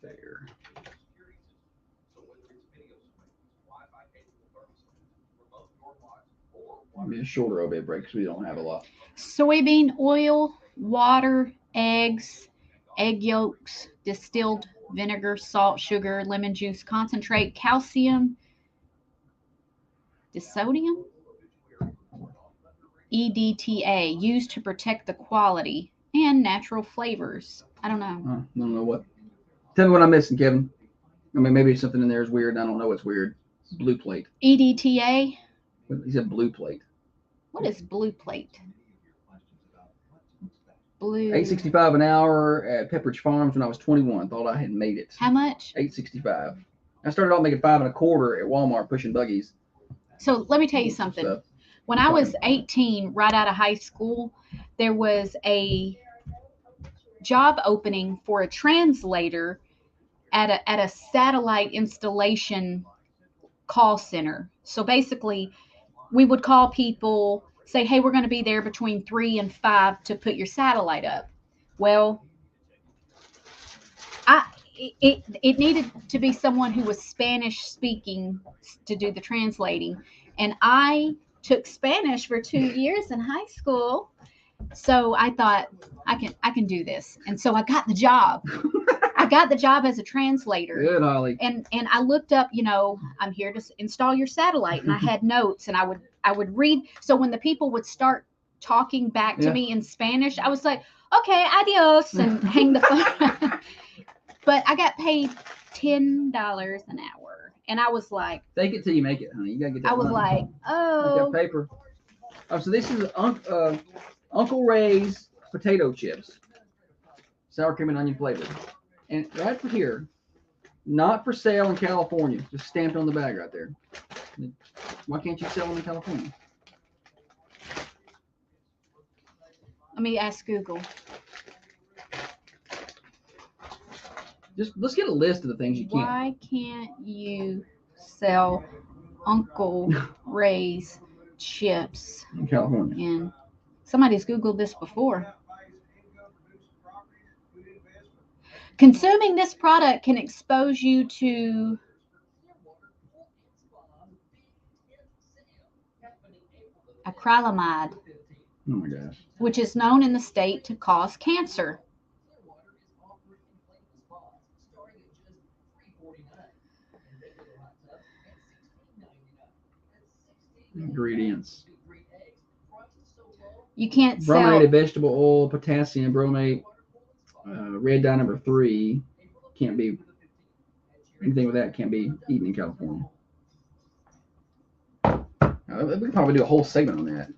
There. I mean, a shorter obit break because we don't have a lot. Soybean oil, water, eggs, egg yolks, distilled vinegar, salt, sugar, lemon juice, concentrate, calcium, disodium, EDTA, used to protect the quality and natural flavors. I don't know. I don't know what. Tell me what I'm missing, Kevin. I mean, maybe something in there is weird. And I don't know what's weird. Blue plate. EDTA. He said blue plate. What is blue plate? Blue. $8.65 an hour at Pepperidge Farms when I was 21. Thought I had made it. How much? $8.65. I started off making $5.25 at Walmart pushing buggies. So let me tell you something. Stuff. When I was 18, right out of high school, there was a job opening for a translator at a satellite installation call center. So basically, we would call people, say, hey, we're going to be there between 3 and 5 to put your satellite up. Well, it needed to be someone who was Spanish speaking to do the translating. And I took Spanish for 2 years in high school. So I thought I can do this. And so I got the job. I got the job as a translator. Good, Holly. And I looked up, I'm here to install your satellite, and I had notes, and I would read. So when the people would start talking back to me in Spanish, I was like, okay, adios, and hang the phone. But I got paid $10 an hour, and I was like, take it till you make it, honey. You gotta get that. I was money. like, oh, Like that paper. Oh, so this is Uncle Ray's potato chips, sour cream and onion flavored. And right here, not for sale in California, just stamped on the bag right there. Why can't you sell them in California? let me ask Google. Let's get a list of the things you can't. Why can't you sell Uncle Ray's chips In California. in? Somebody's Googled this before. Consuming this product can expose you to acrylamide, Oh my gosh. which is known in the state to cause cancer. Ingredients. You can't Brominated sell. vegetable oil, potassium bromate, red dye number 3. Can't be anything with that. Can't be eaten in California. We could probably do a whole segment on that.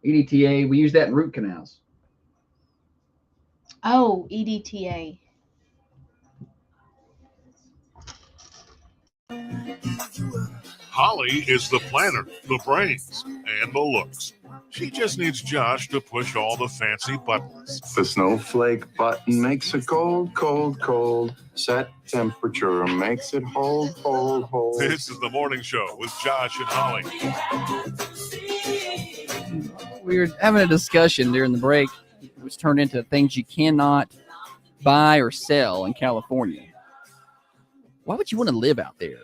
EDTA. We use that in root canals. Oh, EDTA. Holly is the planner, the brains, and the looks. She just needs Josh to push all the fancy buttons. The snowflake button makes it cold, cold, cold. Set temperature makes it hold, hold, hold. This is the morning show with Josh and Holly. We were having a discussion during the break. It was turned into things you cannot buy or sell in California. Why would you want to live out there?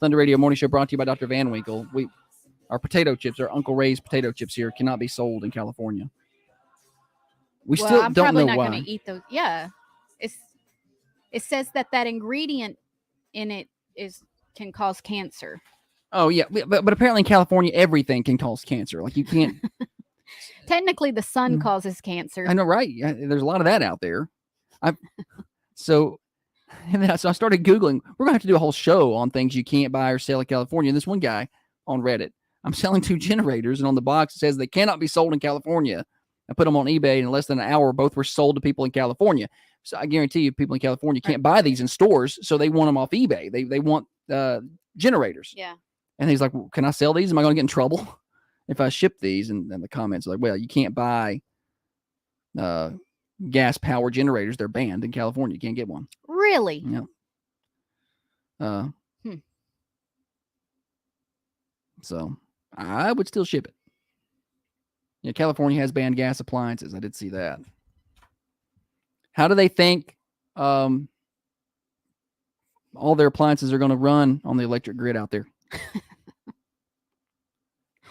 Thunder Radio Morning Show brought to you by Dr. Van Winkle. Our potato chips, our Uncle Ray's potato chips here, cannot be sold in California. We Well, still I'm don't probably know not why. going to eat those. Yeah, it says that ingredient in it can cause cancer. Oh yeah, but apparently in California everything can cause cancer. Like you can't. Technically, the sun causes cancer. I know, right? There's a lot of that out there. So I started Googling. We're gonna have to do a whole show on things you can't buy or sell in California. And this one guy on Reddit, I'm selling 2 generators, and on the box it says they cannot be sold in California. I put them on eBay, and in less than an hour, both were sold to people in California. So I guarantee you, people in California can't buy these in stores, so they want them off eBay. They want generators. Yeah. And he's like, well, can I sell these? Am I going to get in trouble if I ship these? And the comments are like, well, you can't buy gas power generators. They're banned in California. You can't get one. Really? Yeah. So I would still ship it. Yeah, California has banned gas appliances. I did see that. How do they think all their appliances are going to run on the electric grid out there?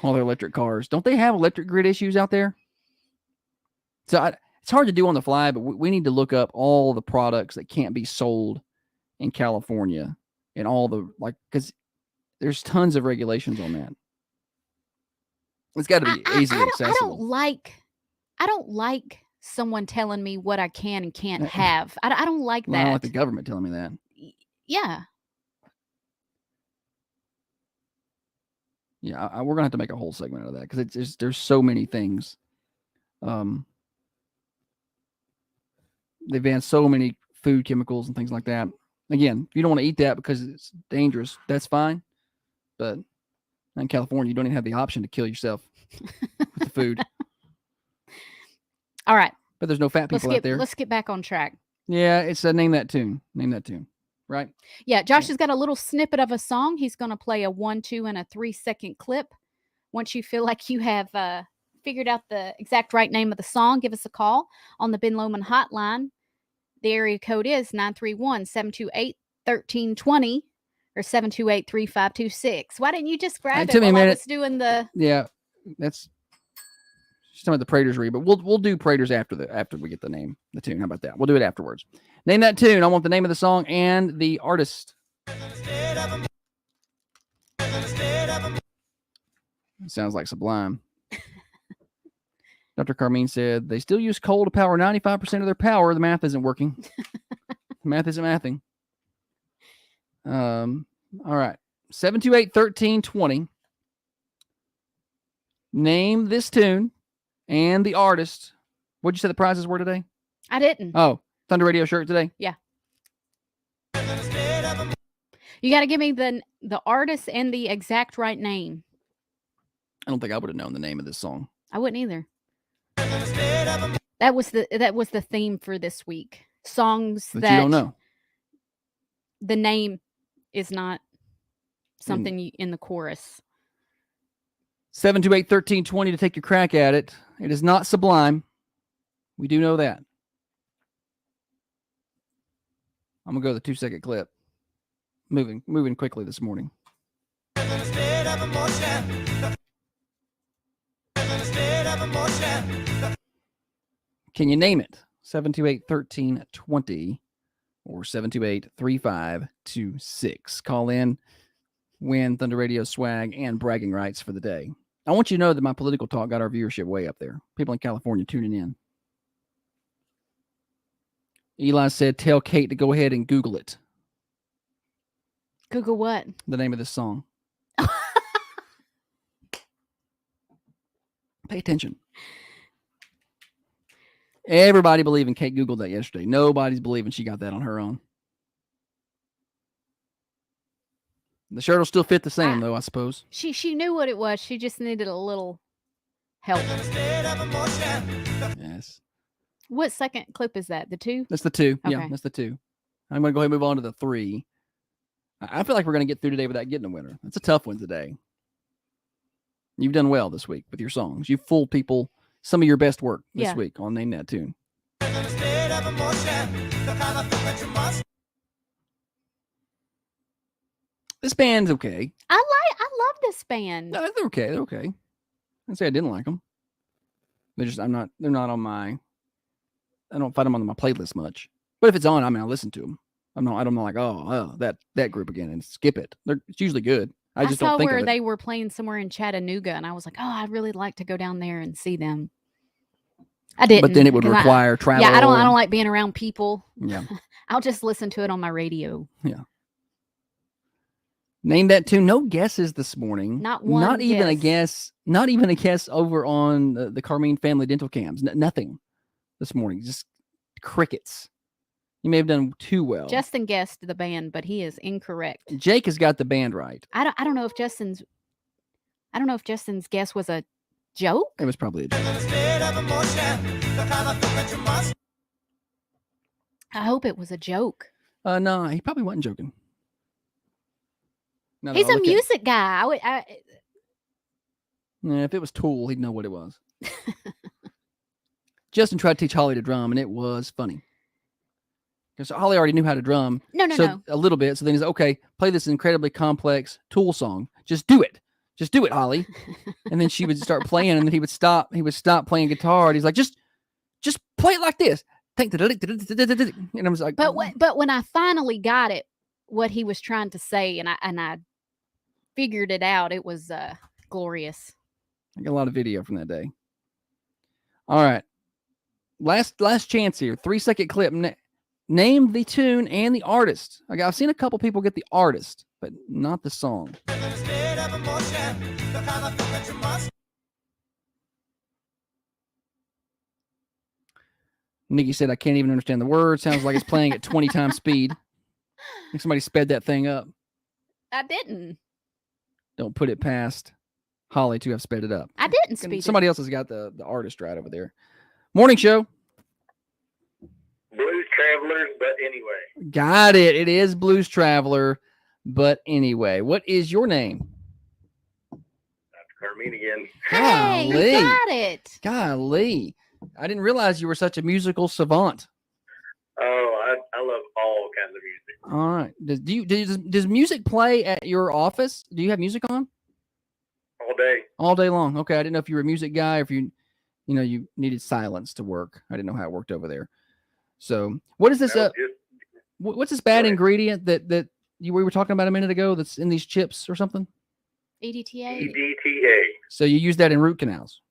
All their electric cars. Don't they have electric grid issues out there? So it's hard to do on the fly, but we need to look up all the products that can't be sold in California and all the, because there's tons of regulations on that. It's got to be easily accessible. I don't like someone telling me what I can and can't have. I don't like Well, I that. don't like the government telling me that. Yeah. Yeah, we're gonna have to make a whole segment out of that because there's so many things. They ban so many food chemicals and things like that. Again, if you don't want to eat that because it's dangerous, that's fine. But in California, you don't even have the option to kill yourself with the food. All right. But there's no fat people out there. Let's get back on track. Yeah, it's name that tune. Name that tune. Right? Yeah, Josh has got a little snippet of a song. He's going to play a 1, 2, and a 3-second clip. Once you feel like you have figured out the exact right name of the song, give us a call on the Ben Lomond hotline. The area code is 931-728-1320 or 728-3526. Why didn't you just grab it while I was doing the... Yeah, that's... She's talking about the Praters read, but we'll do Praters after we get the name, the tune. How about that? We'll do it afterwards. Name that tune. I want the name of the song and the artist. Sounds like Sublime. Dr. Carmine said they still use coal to power 95% of their power. The math isn't working. The math isn't mathing. All right. 728-1320. Name this tune and the artist. What'd you say the prizes were today? I didn't. Oh, Thunder Radio shirt today? Yeah. You got to give me the artist and the exact right name. I don't think I would have known the name of this song. I wouldn't either. That was the theme for this week. Songs that you don't know. The name is not something in the chorus. 728-1320 to take your crack at it. It is not Sublime. We do know that. I'm going to go to the 2-second clip. Moving quickly this morning. Can you name it? 728-1320 or 728-3526. Call in, win Thunder Radio swag and bragging rights for the day. I want you to know that my political talk got our viewership way up there. People in California tuning in. Eli said, tell Kate to go ahead and Google it. Google what? The name of this song. Pay attention. Everybody believing Kate Googled that yesterday. Nobody's believing she got that on her own. The shirt will still fit the same, though, I suppose. She knew what it was. She just needed a little help. Yes. What second clip is that? The 2? That's the 2. Yeah, Okay. that's the 2. I'm going to go ahead and move on to the 3. I feel like we're going to get through today without getting a winner. It's a tough one today. You've done well this week with your songs. You've fooled people, some of your best work this Yeah. week on Name That Tune. This band's okay. I love this band. No, they're okay. They're okay. I'd say I didn't like them. They're not on my, I don't find them on my playlist much. But if it's on, I mean, I'll listen to them. I'm not like, oh, that group again and skip it. It's usually good. I just saw don't think where of it. they were playing somewhere in Chattanooga, and I was like, oh, I'd really like to go down there and see them. I didn't. But then it would 'cause require travel. Yeah, I don't like being around people. Yeah. I'll just listen to it on my radio. Name That Tune. No guesses this morning. Not one Not even a guess. guess. Not even a guess over on the Carmine Family Dental Cams. Nothing this morning. Just crickets. You may have done too well. Justin guessed the band, but he is incorrect. Jake has got the band right. I don't know if Justin's guess was a joke. It was probably a joke. I hope it was a joke. No, he probably wasn't joking. Now that He's I a look at- music guy. Yeah, if it was Tool, he'd know what it was. Justin tried to teach Holly to drum, and it was funny. Because Holly already knew how to drum. No. A little bit. So then he's okay, play this incredibly complex Tool song. Just do it. Just do it, Holly. And then she would start playing, and then he would stop playing guitar, and he's like, just play it like this. And I was like, But when I finally got it, what he was trying to say, and I figured it out, it was glorious. I got a lot of video from that day. All right. Last chance here. 3-second clip. Name the tune and the artist. I've seen a couple people get the artist, but not the song. Nikki said, I can't even understand the words. Sounds like it's playing at 20 times speed. I think somebody sped that thing up. I didn't. Don't put it past Holly to have sped it up. I didn't speed. Somebody else has got the artist right over there. Morning show. Blues Travelers, but anyway. Got it. It is Blues Traveler, but anyway. What is your name? Dr. Carmine again. Hey, Golly. you got it. Golly. I didn't realize you were such a musical savant. Oh, I love all kinds of music. All right. Does music play at your office? Do you have music on? All day. All day long. Okay. I didn't know if you were a music guy or if you needed silence to work. I didn't know how it worked over there. So what is this? No, What's this bad Go ahead. ingredient that we were talking about a minute ago that's in these chips or something? EDTA. EDTA. So you use that in root canals.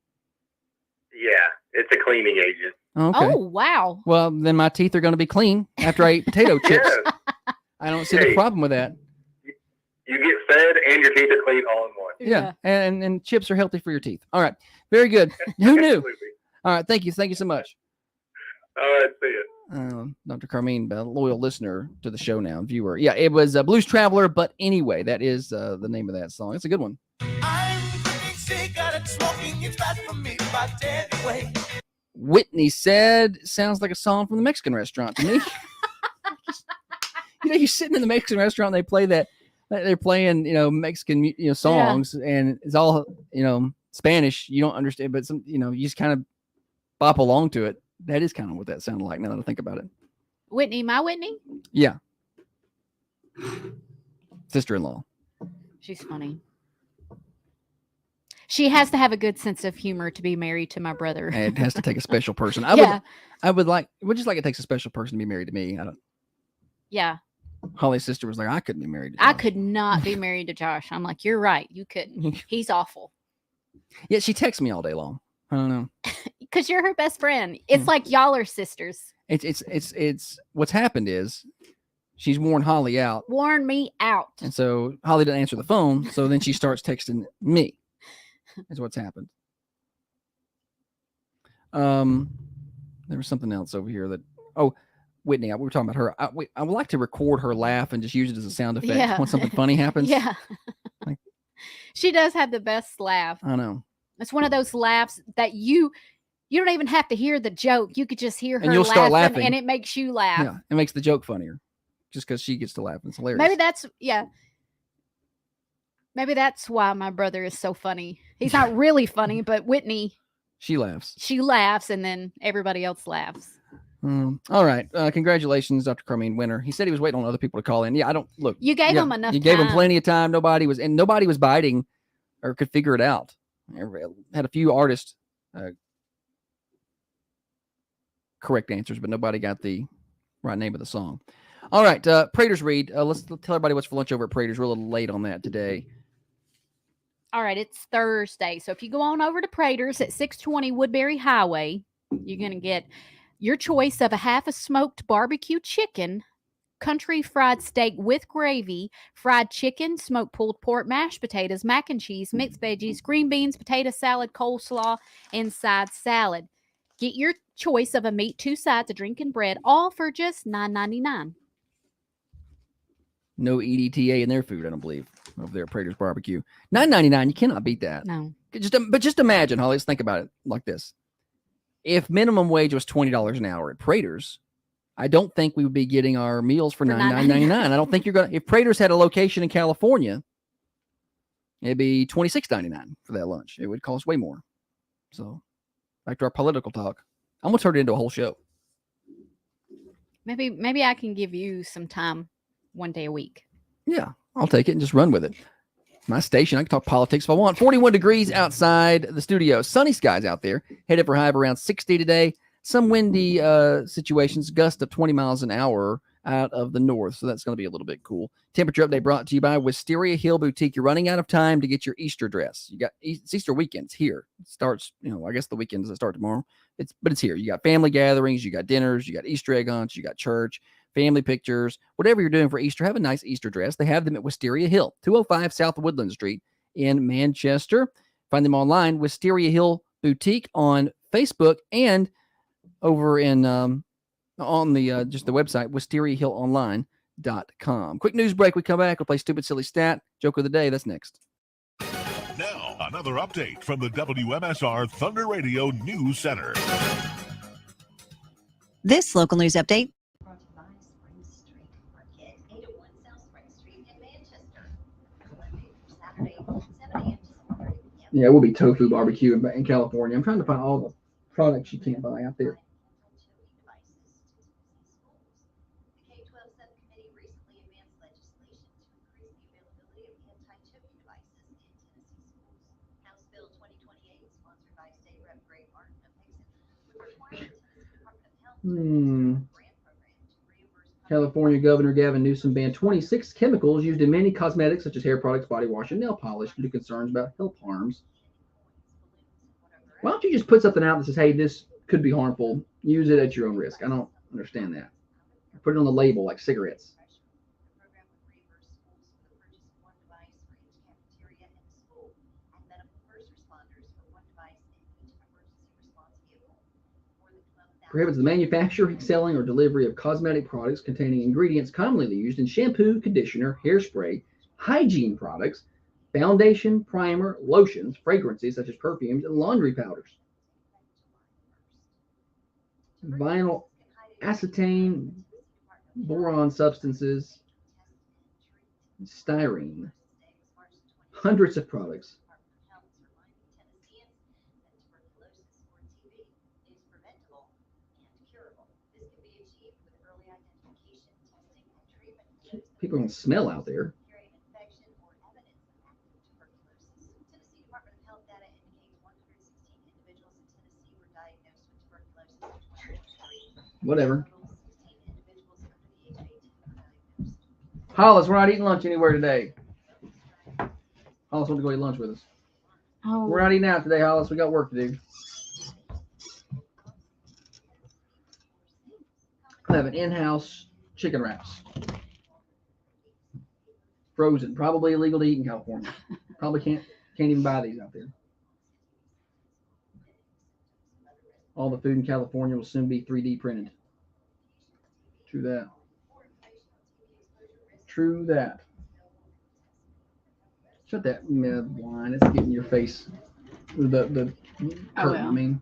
Yeah, it's a cleaning agent. Okay. Oh wow. Well, then my teeth are going to be clean after I eat potato chips. Yeah, I don't see the Hey. problem with that. you get fed and your teeth are clean all in one. Yeah. And chips are healthy for your teeth. All right. Very good. Who knew? Absolutely. All right. Thank you. Thank you so much. All right, see it. Dr. Carmine, a loyal listener to the show now, viewer. Yeah, it was Blues Traveler, but anyway, that is the name of that song. It's a good one. Whitney said, sounds like a song from the Mexican restaurant to me. You're sitting in the Mexican restaurant, and they play that. They're playing, Mexican, songs, and it's all, Spanish. You don't understand, but you just kind of bop along to it. That is kind of what that sounded like now that I think about it. Whitney, my Whitney. Yeah. Sister-in-law. She's funny. She has to have a good sense of humor to be married to my brother. And it has to take a special person. Yeah. I would just like it takes a special person to be married to me. Yeah. Holly's sister was like, I couldn't be married to I Josh. could not be married to Josh. I'm like, you're right. You couldn't. He's awful. Yeah, she texts me all day long. I don't know. Because you're her best friend. It's like y'all are sisters. It's what's happened is she's worn Holly out. Warn me out. And so Holly didn't answer the phone. So then she starts texting me. Is what's happened. There was something else over here Whitney, we were talking about her. I would like to record her laugh and just use it as a sound effect when something funny happens. Yeah. Like- She does have the best laugh. I know. It's one of those laughs that you don't even have to hear the joke. You could just hear her And you'll start laughing. and it makes you laugh. Yeah, it makes the joke funnier just because she gets to laugh. It's hilarious. Maybe that's Maybe that's why my brother is so funny. He's not really funny, but Whitney, She laughs. she laughs, and then everybody else laughs. All right. Congratulations, Dr. Carmine Winter. He said he was waiting on other people to call in. Yeah, I don't look. You gave him enough You gave him time. plenty of time. Nobody was biting or could figure it out. Had a few artists correct answers, but nobody got the right name of the song. All right. Prater's Read. Let's tell everybody what's for lunch over at Prater's. We're a little late on that today. All right, it's Thursday. So if you go on over to Prater's at 620 Woodbury Highway, you're going to get your choice of a half a smoked barbecue chicken, country fried steak with gravy, fried chicken, smoked pulled pork, mashed potatoes, mac and cheese, mixed veggies, green beans, potato salad, coleslaw, and side salad. Get your choice of a meat, 2 sides, a drink, and bread, all for just $9.99. No EDTA in their food, I don't believe, over there at Prater's Barbecue. $9.99. You cannot beat that. No. But just imagine, Holly. Let's think about it like this: if minimum wage was $20 an hour at Prater's, I don't think we would be getting our meals for $9.99. I don't think you're gonna. If Prater's had a location in California, it'd be $26.99 for that lunch. It would cost way more. So, back to our political talk. I'm gonna turn it into a whole show. Maybe I can give you some time one day a week. Yeah, I'll take it and just run with it. My station, I can talk politics if I want. 41 degrees outside the studio. Sunny skies out there. Headed for high of around 60 today. Some windy situations, gust of 20 miles an hour out of the north. So that's going to be a little bit cool. Temperature update brought to you by Wisteria Hill Boutique. You're running out of time to get your Easter dress. You got it's Easter weekends here. It starts, I guess the weekend doesn't start tomorrow. But it's here. You got family gatherings, you got dinners, you got Easter egg hunts, you got church, family pictures, whatever you're doing for Easter, have a nice Easter dress. They have them at Wisteria Hill, 205 South Woodland Street in Manchester. Find them online, Wisteria Hill Boutique on Facebook and over in on the just the website, wisteriahillonline.com. Quick news break. We come back. We'll play Stupid Silly Stat. Joke of the day. That's next. Now, another update from the WMSR Thunder Radio News Center. This local news update. Brought to you by Spring Street Market, 801 South Spring Street in Manchester. Monday through Saturday, 7 a.m. to 7:30 p.m. Yeah, it will be tofu barbecue in California. I'm trying to find all the products you can't buy out there. The K-12 subcommittee recently advanced legislation to increase the availability of anti-choking devices in Tennessee schools. House Bill 2028, sponsored by State Rep. Greg Martin of Hickson, would require the Tennessee Department of Health to establish a grant program to reimburse California Governor Gavin Newsom banned 26 chemicals used in many cosmetics such as hair products, body wash, and nail polish due to concerns about health harms. Why don't you just put something out that says, hey, this could be harmful. Use it at your own risk. I don't understand that. Put it on the label like cigarettes. The program would reimburse schools for the purchase of one device for each cafeteria in the school and medical first responders for one device in each emergency response vehicle. More than 12,000 Prohibits the manufacturing, selling, or delivery of cosmetic products containing ingredients commonly used in shampoo, conditioner, hairspray, hygiene products, foundation, primer, lotions, fragrances such as perfumes, and laundry powders. Vinyl acetane, boron substances, styrene. Hundreds of products. People don't smell out there. Tennessee Department of Health data indicates 116 individuals in Tennessee were diagnosed with tuberculosis in 2023. Whatever. 16 individuals under the age of 18 were diagnosed. Hollis, we're not eating lunch anywhere today. Hollis wants to go eat lunch with us. Oh, We're not eating out today, Hollis. We got work to do. I have an in-house chicken wraps. Frozen. Probably illegal to eat in California. Probably can't even buy these out there. All the food in California will soon be 3D printed. True that. True that. Shut that mid line. It's getting your face. The curtain. yeah. I mean,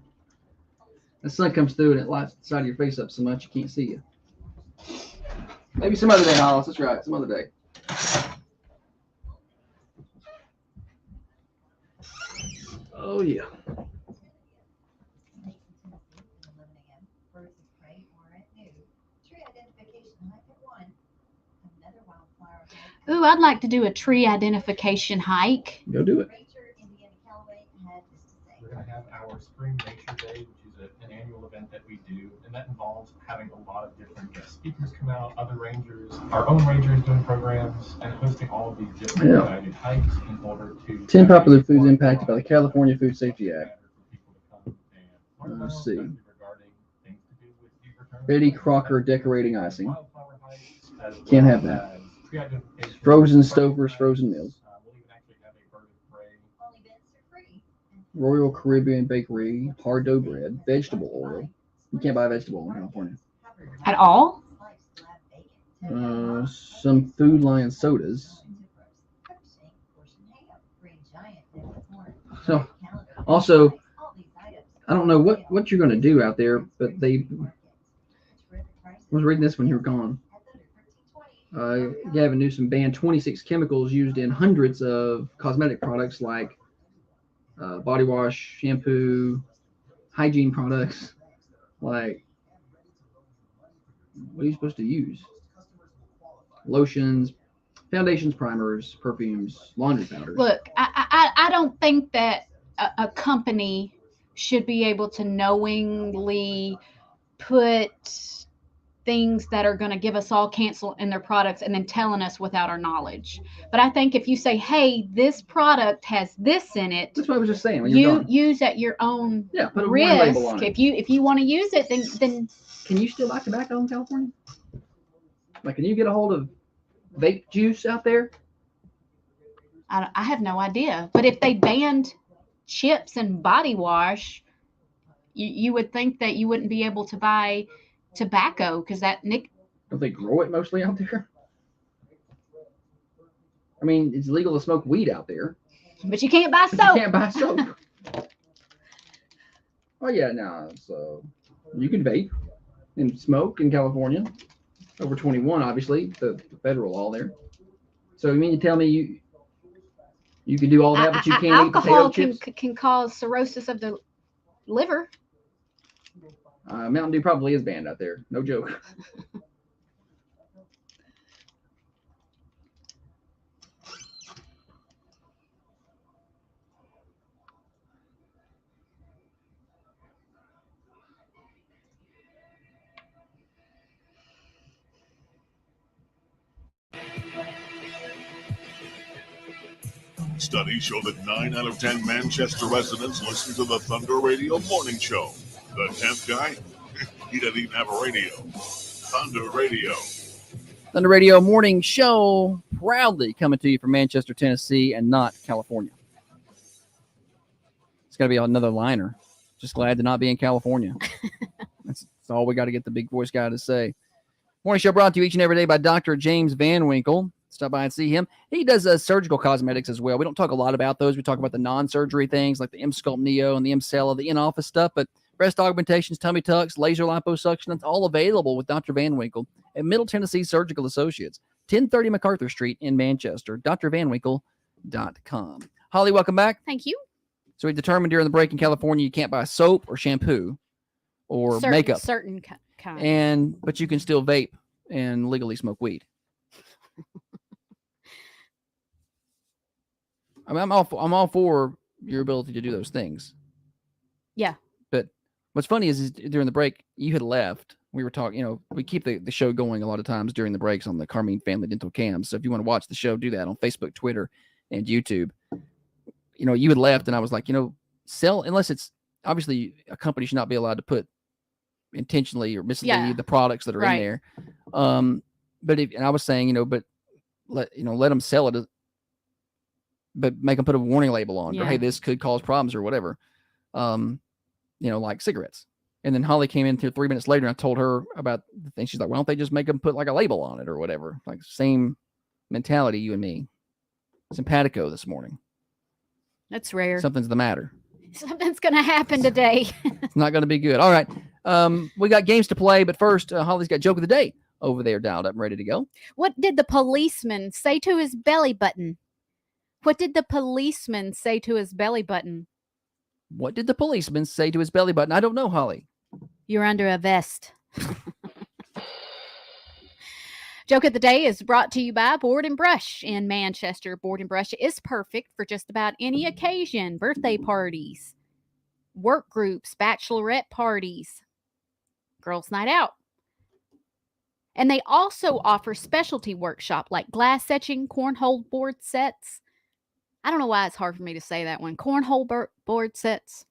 the sun comes through and it lights the side of your face up so much you can't see you. Maybe some other day, Hollis. That's right. Some other day. Oh yeah. Ooh, I'd like to do a tree identification hike. Go do it. We're going to have our Spring Nature Day, which is an annual event that we do, and that involves having a lot of different guest speakers come out, other rangers, our own rangers doing programs, and hosting all of these different guided hikes in order to 10 popular foods impacted by the California Food Safety Act. Let's see. Betty Crocker decorating icing. Can't have that. Frozen Stover's frozen meals. Royal Caribbean Bakery hard dough bread, vegetable oil. You can't buy vegetable oil in California. At all? Some Food Lion sodas. So, also, I don't know what you're going to do out there, but I was reading this when you were gone. Gavin Newsom banned 26 chemicals used in hundreds of cosmetic products like body wash, shampoo, hygiene products. Like, what are you supposed to use? Lotions, foundations, primers, perfumes, laundry powders. Look, I don't think that a company should be able to knowingly put things that are going to give us all cancel in their products and then telling us without our knowledge. But I think if you say, hey, this product has this in it, that's what I was just saying. When you're you gone. use at your own Put a warning risk. label on it. If you want to use it, then Can you still buy tobacco in California? Like, can you get a hold of vape juice out there? I have no idea. But if they banned chips and body wash, you would think that you wouldn't be able to buy tobacco because Don't they grow it mostly out there? I mean, it's legal to smoke weed out there. But you can't buy But soap. you can't buy soap. Oh yeah, no. So you can vape and smoke in California. Over 21, obviously, the federal law there. So you mean to tell me you can do all that, but you can't eat potato Alcohol chips? can cause cirrhosis of the liver. Mountain Dew probably is banned out there. No joke. Studies show that 9 out of 10 Manchester residents listen to the Thunder Radio Morning Show. The 10th guy, he doesn't even have a radio. Thunder Radio. Thunder Radio Morning Show, proudly coming to you from Manchester, Tennessee, and not California. It's got to be another liner. Just glad to not be in California. That's all we got to get the big voice guy to say. Morning Show brought to you each and every day by Dr. James Van Winkle. Stop by and see him. He does surgical cosmetics as well. We don't talk a lot about those. We talk about the non-surgery things like the M-Sculpt Neo and the M-Cella, the in-office stuff, but breast augmentations, tummy tucks, laser liposuction, it's all available with Dr. Van Winkle at Middle Tennessee Surgical Associates, 1030 MacArthur Street in Manchester, drvanwinkle.com. Holly, welcome back. Thank you. So we determined during the break in California you can't buy soap or shampoo or makeup, Certain kind. but you can still vape and legally smoke weed. I mean, I'm all for your ability to do those things. Yeah. But what's funny is during the break, you had left. We were talking, we keep the show going a lot of times during the breaks on the Carmine Family Dental Cams. So if you want to watch the show, do that on Facebook, Twitter, and YouTube. You had left, and I was like, sell, unless it's, obviously, a company should not be allowed to put intentionally or mislead the products that are in there. But and I was saying, but let them sell it, but make them put a warning label on, or hey, this could cause problems or whatever. Like cigarettes. And then Holly came in here 3 minutes later and I told her about the thing. She's like, why don't they just make them put like a label on it or whatever? Like same mentality, you and me. Simpatico this morning. That's rare. Something's the matter. Something's going to happen today. It's not going to be good. All right. We got games to play, but first, Holly's got joke of the day over there dialed up and ready to go. What did the policeman say to his belly button? What did the policeman say to his belly button? What did the policeman say to his belly button? I don't know, Holly. You're under a vest. Joke of the day is brought to you by Board and Brush in Manchester. Board and Brush is perfect for just about any occasion. Birthday parties, work groups, bachelorette parties, girls' night out. And they also offer specialty workshop like glass etching, cornhole board sets. I don't know why it's hard for me to say that one. Cornhole board sets.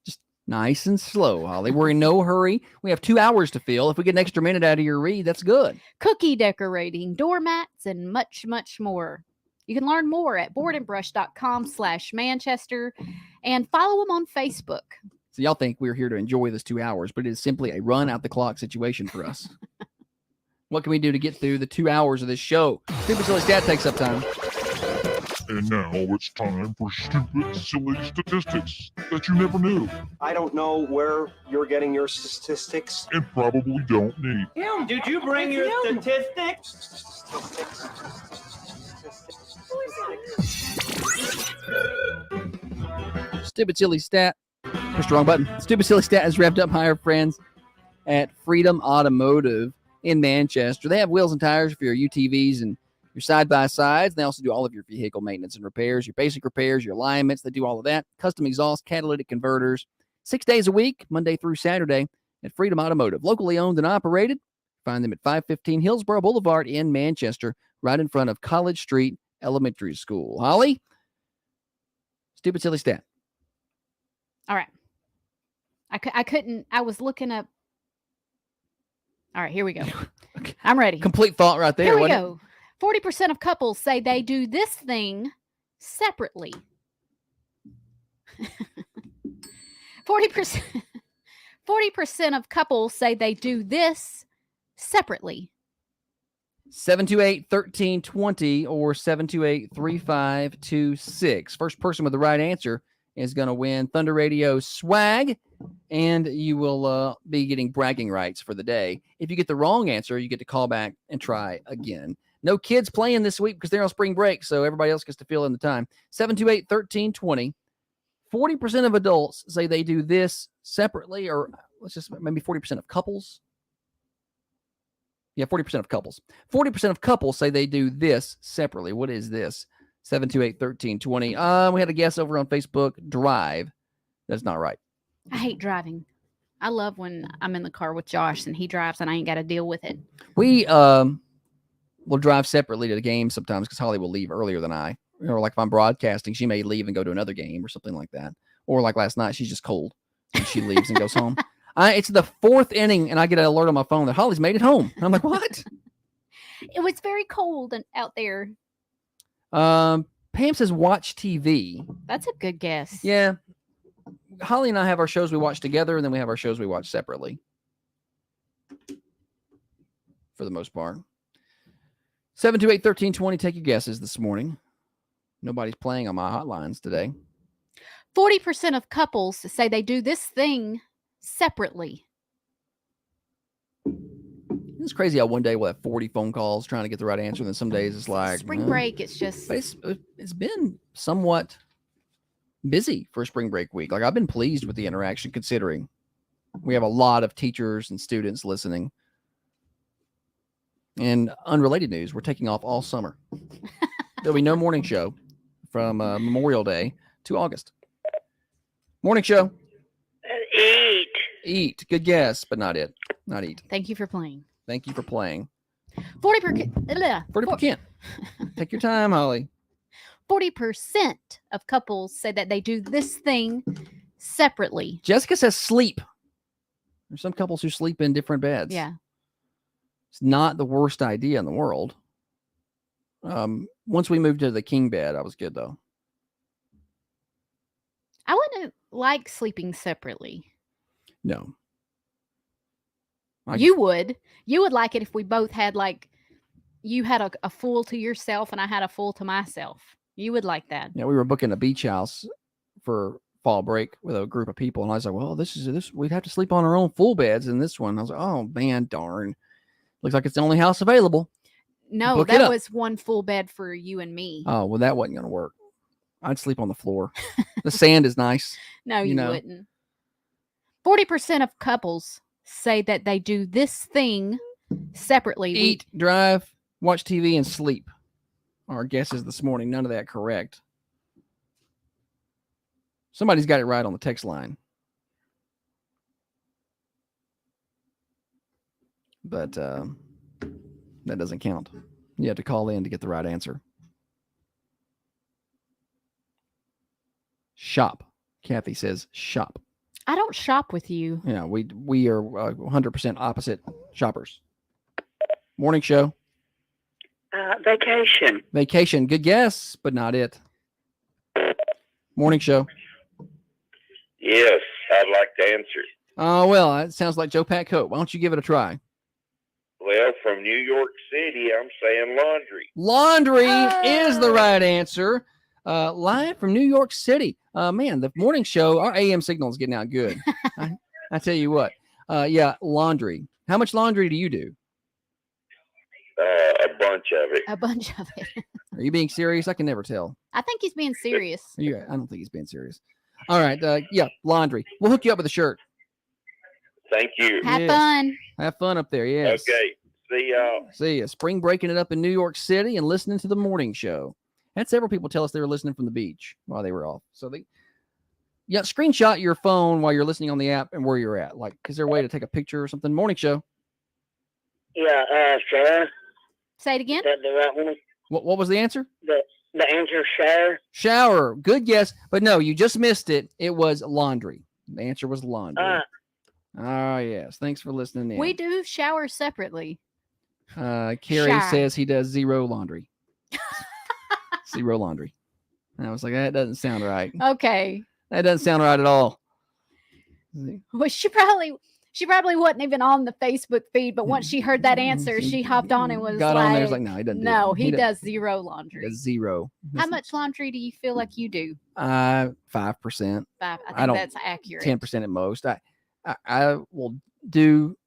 Nice and slow, Holly. We're in no hurry. We have 2 hours to fill. If we get an extra minute out of your read, that's good. Cookie decorating, doormats, and much, much more. You can learn more at boardandbrush.com/Manchester and follow them on Facebook. So y'all think we're here to enjoy this 2 hours, but it is simply a run out the clock situation for us. What can we do to get through the 2 hours of this show? Stupid Silly Stat takes up time. And now it's time for stupid, silly statistics that you never knew I don't know where you're getting your statistics. and probably don't need. Did you bring your statistics? Stupid Silly Stat. Push the wrong button. Stupid Silly Stat is wrapped up by our friends at Freedom Automotive in Manchester. They have wheels and tires for your UTVs and your side-by-sides. They also do all of your vehicle maintenance and repairs, your basic repairs, your alignments. They do all of that. Custom exhaust, catalytic converters. 6 days a week, Monday through Saturday at Freedom Automotive. Locally owned and operated. Find them at 515 Hillsborough Boulevard in Manchester, right in front of College Street Elementary School. Holly? Stupid Silly Stat. All right. I couldn't. I was looking up. All right, here we go. Okay. I'm ready. Complete thought right there. Here we wasn't it? go. 40% of couples say they do this thing separately. 40% of couples say they do this separately. 728-1320 or 728-3526. First person with the right answer is going to win Thunder Radio swag, and you will be getting bragging rights for the day. If you get the wrong answer, you get to call back and try again. No kids playing this week because they're on spring break, so everybody else gets to fill in the time. 728-1320. 40% of adults say they do this separately, or let's just maybe 40% of couples. Yeah, 40% of couples. 40% of couples say they do this separately. What is this? 728-1320. We had a guess over on Facebook. Drive. That's not right. I hate driving. I love when I'm in the car with Josh and he drives and I ain't got to deal with it. We will drive separately to the game sometimes because Holly will leave earlier than I. Or like if I'm broadcasting, she may leave and go to another game or something like that. Or like last night, she's just cold and she leaves and goes home. It's the 4th inning and I get an alert on my phone that Holly's made it home. And I'm like, what? It was very cold out there. Pam says watch TV. That's a good guess. Yeah. Holly and I have our shows we watch together, and then we have our shows we watch separately. For the most part. 728-1320. Take your guesses this morning. Nobody's playing on my hotlines today. 40% of couples say they do this thing separately. It's crazy how one day we'll have 40 phone calls trying to get the right answer, and then some days it's like Spring break, it's just But it's been somewhat busy for spring break week. Like I've been pleased with the interaction considering we have a lot of teachers and students listening. And unrelated news, we're taking off all summer. There'll be no morning show from Memorial Day to August. Morning show. Eat. Eat. Good guess, but not it. Not eat. Thank you for playing. Thank you for playing. 40%. Take your time, Holly. 40% of couples say that they do this thing separately. Jessica says sleep. There's some couples who sleep in different beds. Yeah. It's not the worst idea in the world. Once we moved to the king bed, I was good though. I wouldn't like sleeping separately. No. You would like it if we both had like, you had a full to yourself and I had a full to myself. You would like that. Yeah, we were booking a beach house for fall break with a group of people, and I was like, well, this we'd have to sleep on our own full beds in this one. I was like, oh man, darn. Looks like it's the only house available. No, Book it that up. was one full bed for you and me. Oh, well, that wasn't going to work. I'd sleep on the floor. The sand is nice. No, you know. wouldn't. 40% of couples say that they do this thing separately. Eat, drive, watch TV, and sleep. Our guesses this morning, none of that correct. Somebody's got it right on the text line. But that doesn't count. You have to call in to get the right answer. Shop. Kathy says shop. I don't shop with you. Yeah, we are 100% opposite shoppers. Morning show. Vacation. Vacation. Good guess, but not it. Morning show. Yes, I'd like to answer. Oh, well, it sounds like Joe Pat Coat. Why don't you give it a try? Well, from New York City, I'm saying laundry. Laundry is the right answer. Live from New York City. Man, the morning show, our AM signal is getting out good. I tell you what. Yeah, laundry. How much laundry do you do? A bunch of it. A bunch of it. Are you being serious? I can never tell. I think he's being serious. I don't think he's being serious. All right. Yeah, laundry. We'll hook you up with a shirt. Thank you. Have Yes. fun. Have fun up there. Yes. Okay. See y'all. See ya. Spring breaking it up in New York City and listening to the morning show. Had several people tell us they were listening from the beach while they were off. So screenshot your phone while you're listening on the app and where you're at. Like, is there a way to take a picture or something? Morning show. Yeah, Sarah. Say it again. Is that the right one? What was the answer? The answer, shower. Shower. Good guess. But no, you just missed it. It was laundry. The answer was laundry. Oh, yes. Thanks for listening in. We do shower separately. Carrie Shower. says he does zero laundry. Zero laundry. And I was like, that doesn't sound right. Okay. That doesn't sound right at all. Well, she probably wasn't even on the Facebook feed, but once she heard that answer, she hopped on and was Got like, on there. Was like, no, he doesn't. no, do it. he does zero laundry. He does zero. How much laundry do you feel like you do? 5%. 5. I think don't- that's accurate. 10% at most. I will do.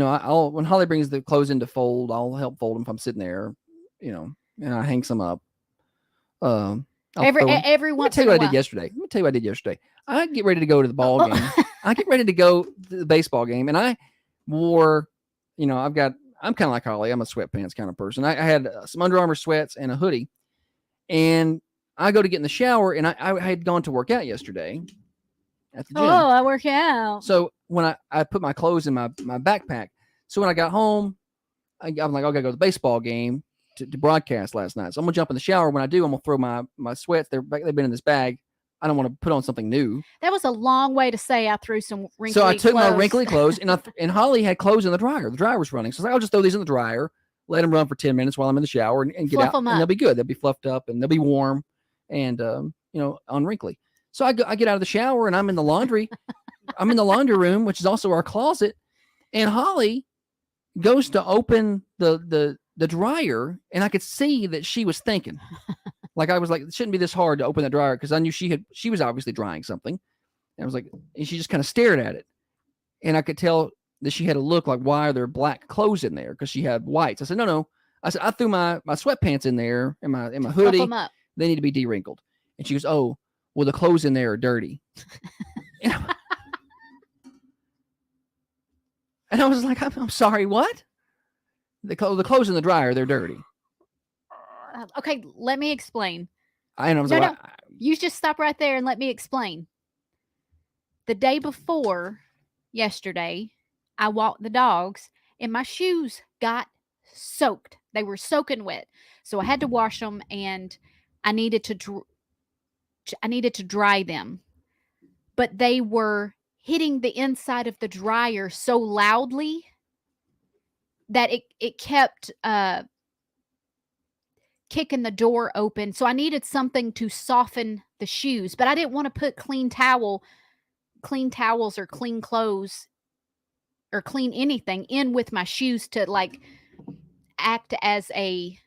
I'll when Holly brings the clothes in to fold, I'll help fold them if I'm sitting there. And I hang some up. I'll Every throw 'em. Let me once tell in you a what I while. did yesterday. Let me tell you what I did yesterday. I get ready to go to the ball game. I get ready to go to the baseball game, and I wore, I'm kind of like Holly. I'm a sweatpants kind of person. I had some Under Armour sweats and a hoodie, and I go to get in the shower, and I had gone to work out yesterday at the gym. Oh, I work out. So when I put my clothes in my backpack, so when I got home, I'm like, I gotta go to the baseball game to broadcast last night. So I'm gonna jump in the shower. When I do, I'm gonna throw my sweats. They've been in this bag. I don't want to put on something new. That was a long way to say I threw some wrinkly So I took my clothes. wrinkly clothes, and Holly had clothes in the dryer. The dryer was running, so I was like, I'll just throw these in the dryer, let them run for 10 minutes while I'm in the shower, and get Fluff out, 'em and they'll up. be good. They'll be fluffed up, and they'll be warm, and unwrinkly. So I get out of the shower, and I'm in the laundry. I'm in the laundry room, which is also our closet, and Holly goes to open the dryer, and I could see that she was thinking. Like, I was like, it shouldn't be this hard to open the dryer, because I knew she was obviously drying something. And I was like, and she just kind of stared at it. And I could tell that she had a look like, why are there black clothes in there? Because she had whites. I said, no. I said, I threw my sweatpants in there and my Fluff hoodie. 'em up. They need to be de-wrinkled. And she goes, oh, well, the clothes in there are dirty. And I was like, I'm sorry, what? The clothes in the dryer, they're dirty. Okay, let me explain. And I was No, like, no. You just stop right there and let me explain. The day before yesterday, I walked the dogs and my shoes got soaked. They were soaking wet. So I had to wash them and I needed to dry them. But they were hitting the inside of the dryer so loudly that it kept kicking the door open. So I needed something to soften the shoes, but I didn't want to put clean towels or clean clothes or clean anything in with my shoes to like act as a,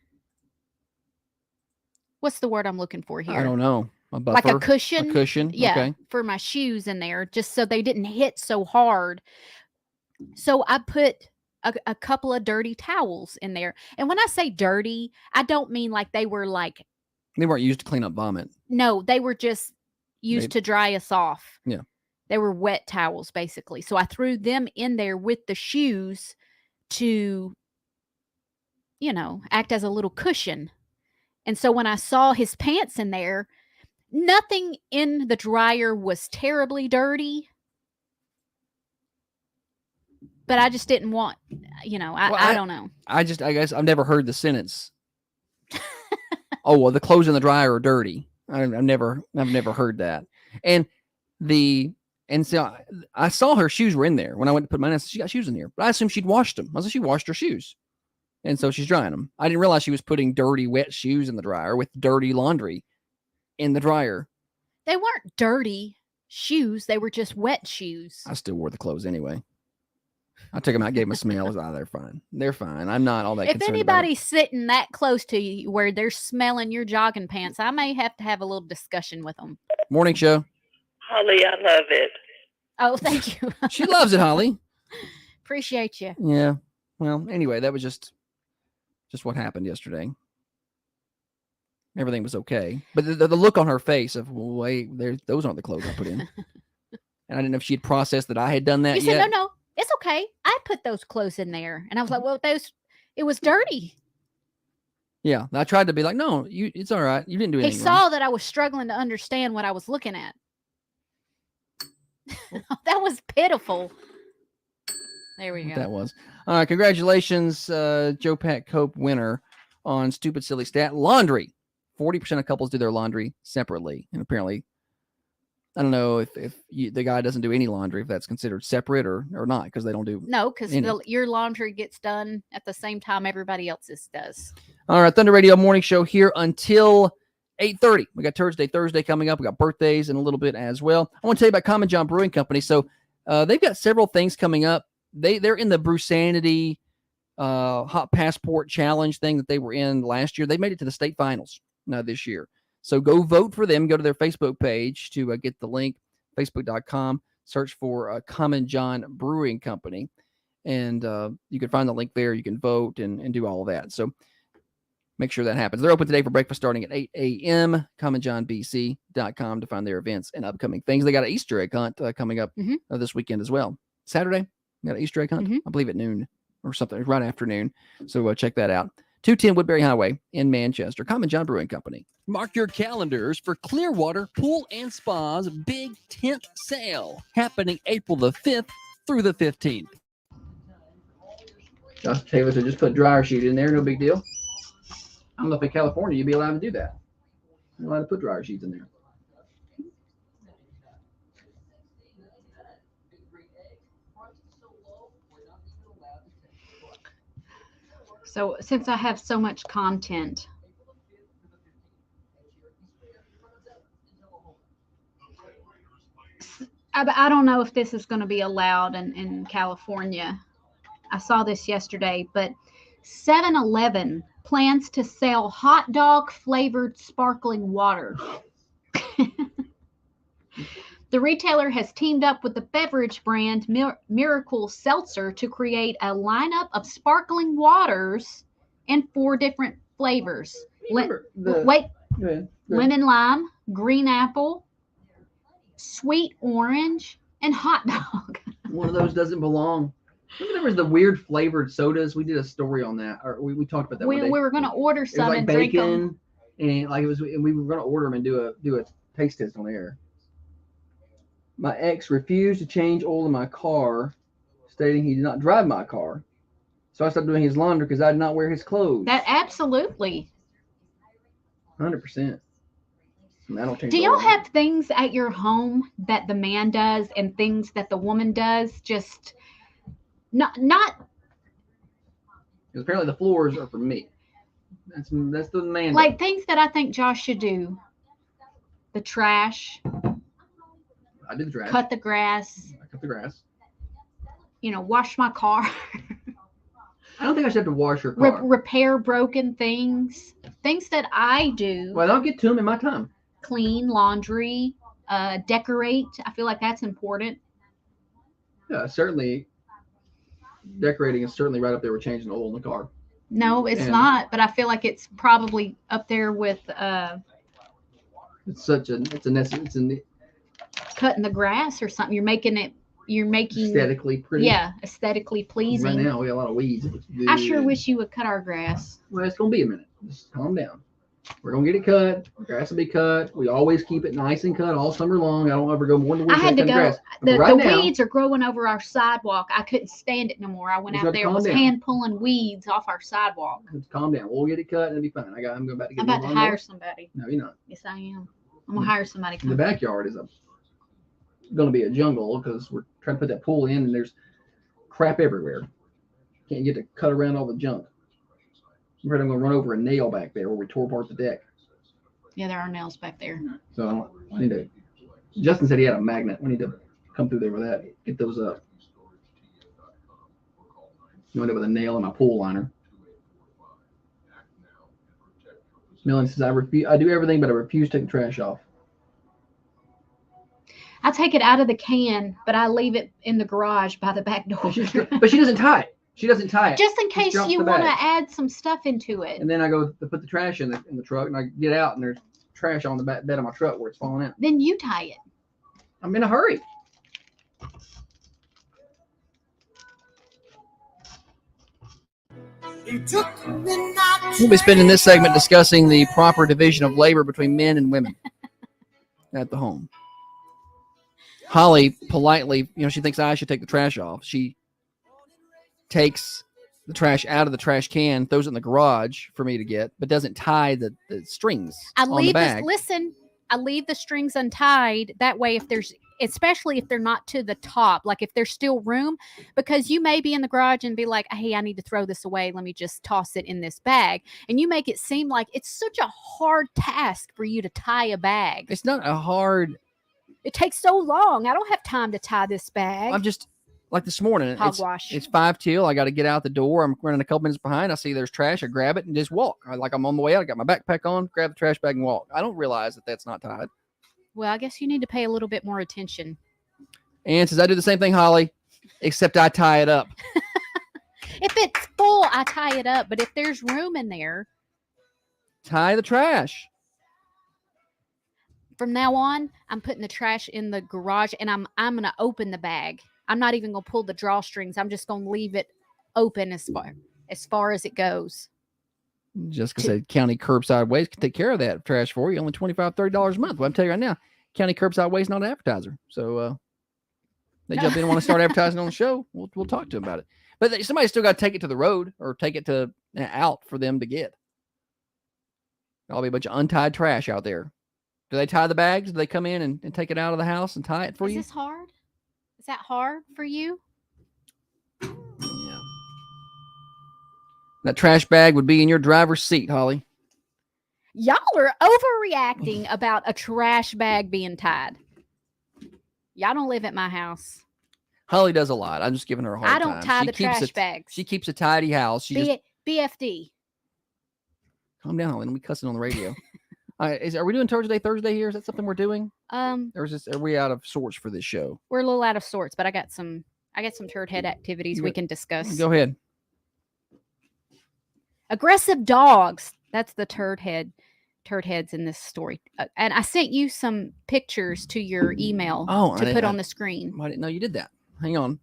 what's the word I'm looking for here? I don't know. A buffer, like a cushion. A cushion. Yeah, Okay. for my shoes in there, just so they didn't hit so hard. So I put a couple of dirty towels in there. And when I say dirty, I don't mean like they were like, They weren't used to clean up vomit. no, they were just used to dry us off. Yeah. They were wet towels, basically. So I threw them in there with the shoes to, act as a little cushion. And so when I saw his pants in there, nothing in the dryer was terribly dirty. But I just didn't want, I don't know. I guess I've never heard the sentence. Oh, well, the clothes in the dryer are dirty. I've never heard that. And so I saw her shoes were in there when I went to put mine. I said, she got shoes in here, but I assumed she'd washed them. I said, she washed her shoes. And so she's drying them. I didn't realize she was putting dirty, wet shoes in the dryer with dirty laundry in the dryer. They weren't dirty shoes. They were just wet shoes. I still wore the clothes anyway. I took them out, gave them a smell. They're fine. They're fine. I'm not all that If concerned about it. anybody's sitting that close to you where they're smelling your jogging pants, I may have to have a little discussion with them. Morning show. Holly, I love it. Oh, thank you. She loves it, Holly. Appreciate you. Yeah. Well, anyway, that was just what happened yesterday. Everything was okay, but the look on her face of, wait, those aren't the clothes I put in. And I didn't know if she had processed that I had done that You yet. said, no, it's okay. I put those clothes in there. And I was like, well, it was dirty. Yeah, I tried to be like, no, it's all right. You didn't do He anything saw wrong. that I was struggling to understand what I was looking at. That was pitiful. There we go. That was. All right, congratulations, Joe Pat Cope winner on Stupid Silly Stat. Laundry. 40% of couples do their laundry separately. And apparently, I don't know if the guy doesn't do any laundry, if that's considered separate or not, because they don't do. No, because any. your laundry gets done at the same time everybody else's does. All right, Thunder Radio Morning Show here until 8:30. We got Thursday coming up. We got birthdays in a little bit as well. I want to tell you about Common John Brewing Company. So they've got several things coming up. They're in the Brewsanity Hot Passport Challenge thing that they were in last year. They made it to the state finals this year. So go vote for them. Go to their Facebook page to get the link, facebook.com. Search for Common John Brewing Company. And you can find the link there. You can vote and do all of that. So make sure that happens. They're open today for breakfast starting at 8 a.m. CommonJohnBC.com to find their events and upcoming things. They got an Easter egg hunt coming up this weekend as well. Saturday, got an Easter egg hunt, I believe at noon or something, right afternoon. So check that out. 210 Woodbury Highway in Manchester. Common John Brewing Company. Mark your calendars for Clearwater Pool and Spa's big tent sale happening April the 5th through the 15th. Josh Taylor said just put dryer sheet in there, no big deal. I don't know if in California you'd be allowed to do that. You're allowed to put dryer sheets in there. So since I have so much content, I don't know if this is going to be allowed in California. I saw this yesterday, but 7-Eleven plans to sell hot dog flavored sparkling water. The retailer has teamed up with the beverage brand Miracle Seltzer to create a lineup of sparkling waters in 4 different flavors. Lemon lime, green apple, sweet orange, and hot dog. One of those doesn't belong. Remember there was the weird flavored sodas? We did a story on that. Or we talked about that We one day. were going to order It was some like and drink them. bacon, and we were going to order them and do a taste test on air. My ex refused to change oil in my car, stating he did not drive my car. So I stopped doing his laundry because I did not wear his clothes. That absolutely. 100%. I don't change Do the y'all oil. have things at your home that the man does and things that the woman does? Just not. Because apparently the floors are for me. That's the man. Like things that I think Josh should do. The trash, I did the trash. cut the grass, I cut the grass. Wash my car, I don't think I should have to wash your car. repair broken things that I do. Well, I'll get to them in my time. clean, laundry, decorate. I feel like that's important. Yeah, certainly. Decorating is certainly right up there with changing the oil in the car. No, it's And- not, but I feel like it's probably up there with It's such a it's an cutting the grass or something. You're making aesthetically pretty. yeah, aesthetically pleasing. Right now we got a lot of weeds. It looks I sure good. wish you would cut our grass. Well, it's gonna be a minute. Just calm down. We're gonna get it cut. The grass will be cut. We always keep it nice and cut all summer long. I don't ever go more than I one had to cutting go. grass. But The right now, weeds are growing over our sidewalk. I couldn't stand it no more. I went You out gotta there and calm was down. hand pulling weeds off our sidewalk. just calm down. We'll get it cut and it'll be fine. I'm about to get I'm a about to lawnmower. hire somebody. No, you're not. Yes, I am. I'm gonna hire somebody. The backyard is going to be a jungle because we're trying to put that pool in and there's crap everywhere. Can't get to cut around all the junk. I'm afraid I'm going to run over a nail back there where we tore apart the deck. Yeah, there are nails back there. So I need to. Justin said he had a magnet. We need to come through there with that. Get those up. You end up with a nail in my pool liner. Melanie says I do everything, but I refuse to take the trash off. I take it out of the can, but I leave it in the garage by the back door. But she doesn't tie it. She doesn't tie it. Just in Just case drops you the want to bag. add some stuff into it. And then I go to put the trash in the truck, and I get out, and there's trash on the back bed of my truck where it's falling out. Then you tie it. I'm in a hurry. We'll be spending this segment discussing the proper division of labor between men and women at the home. Holly politely, she thinks I should take the trash off. She takes the trash out of the trash can, throws it in the garage for me to get, but doesn't tie the strings I on the leave bag. I leave the strings untied. That way, especially if they're not to the top, like if there's still room, because you may be in the garage and be like, hey, I need to throw this away. Let me just toss it in this bag. And you make it seem like it's such a hard task for you to tie a bag. It's not a hard. It takes so long. I don't have time to tie this bag. I'm just like this morning. Hogwash. It's 5 till. I got to get out the door. I'm running a couple minutes behind. I see there's trash. I grab it and just walk. I'm on the way out. I got my backpack on, grab the trash bag and walk. I don't realize that that's not tied. Well, I guess you need to pay a little bit more attention. And says I do the same thing, Holly, except I tie it up. If it's full, I tie it up. But if there's room in there, Tie the trash. from now on, I'm putting the trash in the garage and I'm going to open the bag. I'm not even going to pull the drawstrings. I'm just going to leave it open as far as it goes. Jessica said county curbside waste can take care of that trash for you. Only $25, $30 a month. Well, I'm telling you right now, county curbside waste not an advertiser. So they jump in and want to start advertising on the show. We'll talk to them about it. But somebody's still got to take it to the road or take it to out for them to get. There'll be a bunch of untied trash out there. Do they tie the bags? Do they come in and take it out of the house and tie it for Is you? this hard? Is that hard for you? Yeah. That trash bag would be in your driver's seat, Holly. Y'all are overreacting about a trash bag being tied. Y'all don't live at my house. Holly does a lot. I'm just giving her a hard I time. don't tie She the keeps trash a- bags. She keeps a tidy house. She just BFD. calm down, Holly. Don't be cussing on the radio. Are we doing Thursday here? Is that something we're doing? Or are we out of sorts for this show? We're a little out of sorts, but I got some turd head activities we can discuss. Go ahead. Aggressive dogs. That's the turd heads in this story. And I sent you some pictures to your email to put on the screen. I didn't know you did that. Hang on.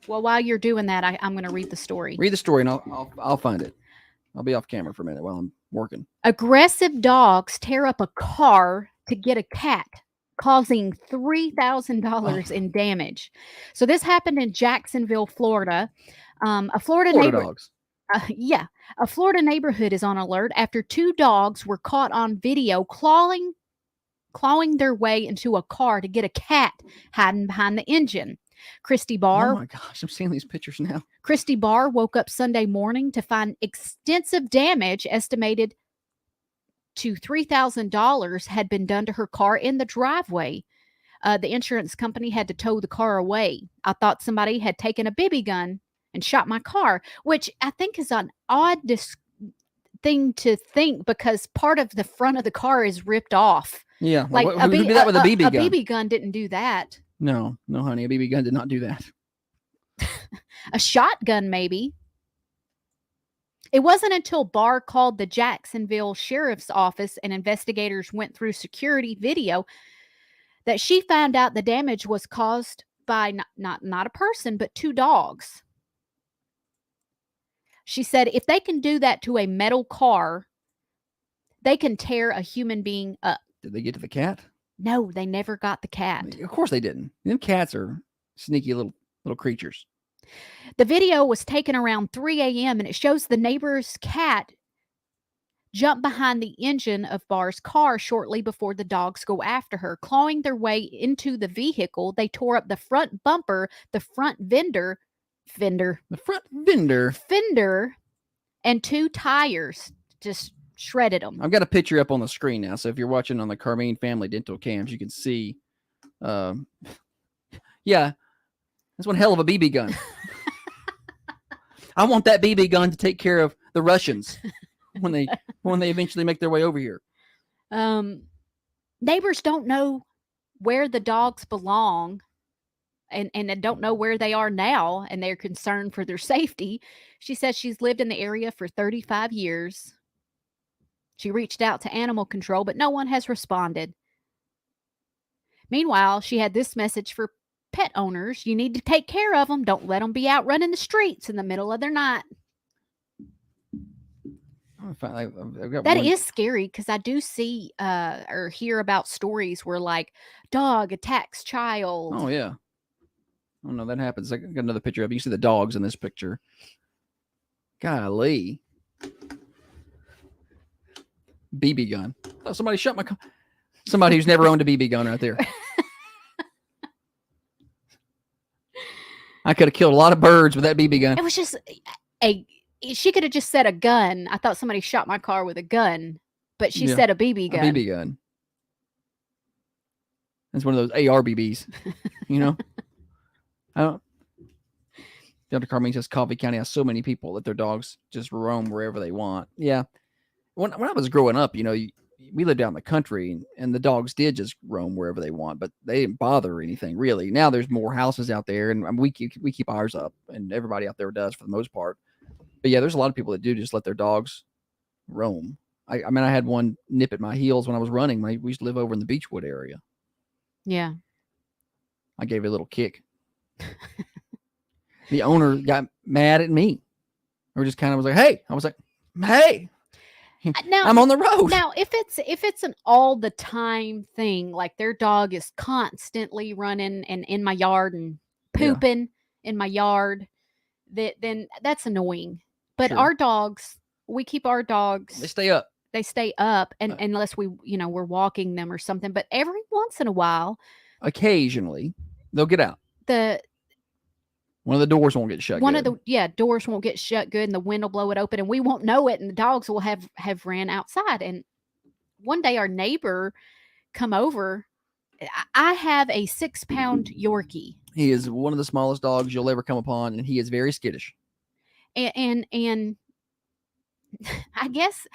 Well, while you're doing that, I'm going to read the story. Read the story and I'll find it. I'll be off camera for a minute while I'm working. Aggressive dogs tear up a car to get a cat, causing $3,000 in damage. So this happened in Jacksonville, Florida. A Florida dogs. A Florida neighborhood is on alert after 2 dogs were caught on video clawing their way into a car to get a cat hiding behind the engine. Christy Barr. Oh my gosh, I'm seeing these pictures now. Christy Barr woke up Sunday morning to find extensive damage estimated to $3,000 had been done to her car in the driveway. The insurance company had to tow the car away. I thought somebody had taken a BB gun and shot my car, which I think is an odd thing to think because part of the front of the car is ripped off. Yeah. Like who would do that with a BB gun? A BB gun didn't do that. No, honey. A BB gun did not do that. A shotgun, maybe. It wasn't until Barr called the Jacksonville Sheriff's Office and investigators went through security video that she found out the damage was caused by not a person, but 2 dogs. She said if they can do that to a metal car, they can tear a human being up. Did they get to the cat? No, they never got the cat. Of course they didn't. Them cats are sneaky little creatures. The video was taken around 3 a.m. and it shows the neighbor's cat jump behind the engine of Barr's car shortly before the dogs go after her. Clawing their way into the vehicle, they tore up the front bumper, the front fender, and 2 tires. Just shredded them. I've got a picture up on the screen now, so if you're watching on the Carmine Family Dental Cams, you can see. Yeah, that's one hell of a BB gun. I want that BB gun to take care of the Russians when they eventually make their way over here. Neighbors don't know where the dogs belong and they don't know where they are now, and they're concerned for their safety. She says she's lived in the area for 35 years. She reached out to animal control, but no one has responded. Meanwhile, she had this message for pet owners. You need to take care of them. Don't let them be out running the streets in the middle of their night. That is scary because I do see or hear about stories where like dog attacks child. Oh yeah. Oh no, that happens. I got another picture of it. You see the dogs in this picture. Golly. BB gun. Oh, somebody shot my car. Somebody who's never owned a BB gun right there. I could have killed a lot of birds with that BB gun. It was just she could have just said a gun. I thought somebody shot my car with a gun, but she said a BB gun. A BB gun. That's one of those ARBBs, you know? Dr. Carmine says Coffee County has so many people that their dogs just roam wherever they want. Yeah. When I was growing up, you know, we lived out in the country and the dogs did just roam wherever they want, but they didn't bother anything really. Now there's more houses out there and we keep ours up and everybody out there does for the most part. But yeah, there's a lot of people that do just let their dogs roam. I mean, I had one nip at my heels when I was running. We used to live over in the Beechwood area. Yeah. I gave it a little kick. The owner got mad at me. Or just kind of was like, hey. I was like, hey. Now, I'm on the road. Now, if it's an all the time thing, like their dog is constantly running and in my yard and pooping in my yard, then that's annoying. But our dogs, we keep our dogs. They stay up. They stay up, and unless we're walking them or something. But every once in a while, occasionally, they'll get out. One of the doors won't get shut. Doors won't get shut good, and the wind will blow it open, and we won't know it, and the dogs will have ran outside. And one day, our neighbor come over. I have a 6-pound Yorkie. He is one of the smallest dogs you'll ever come upon, and he is very skittish. And I guess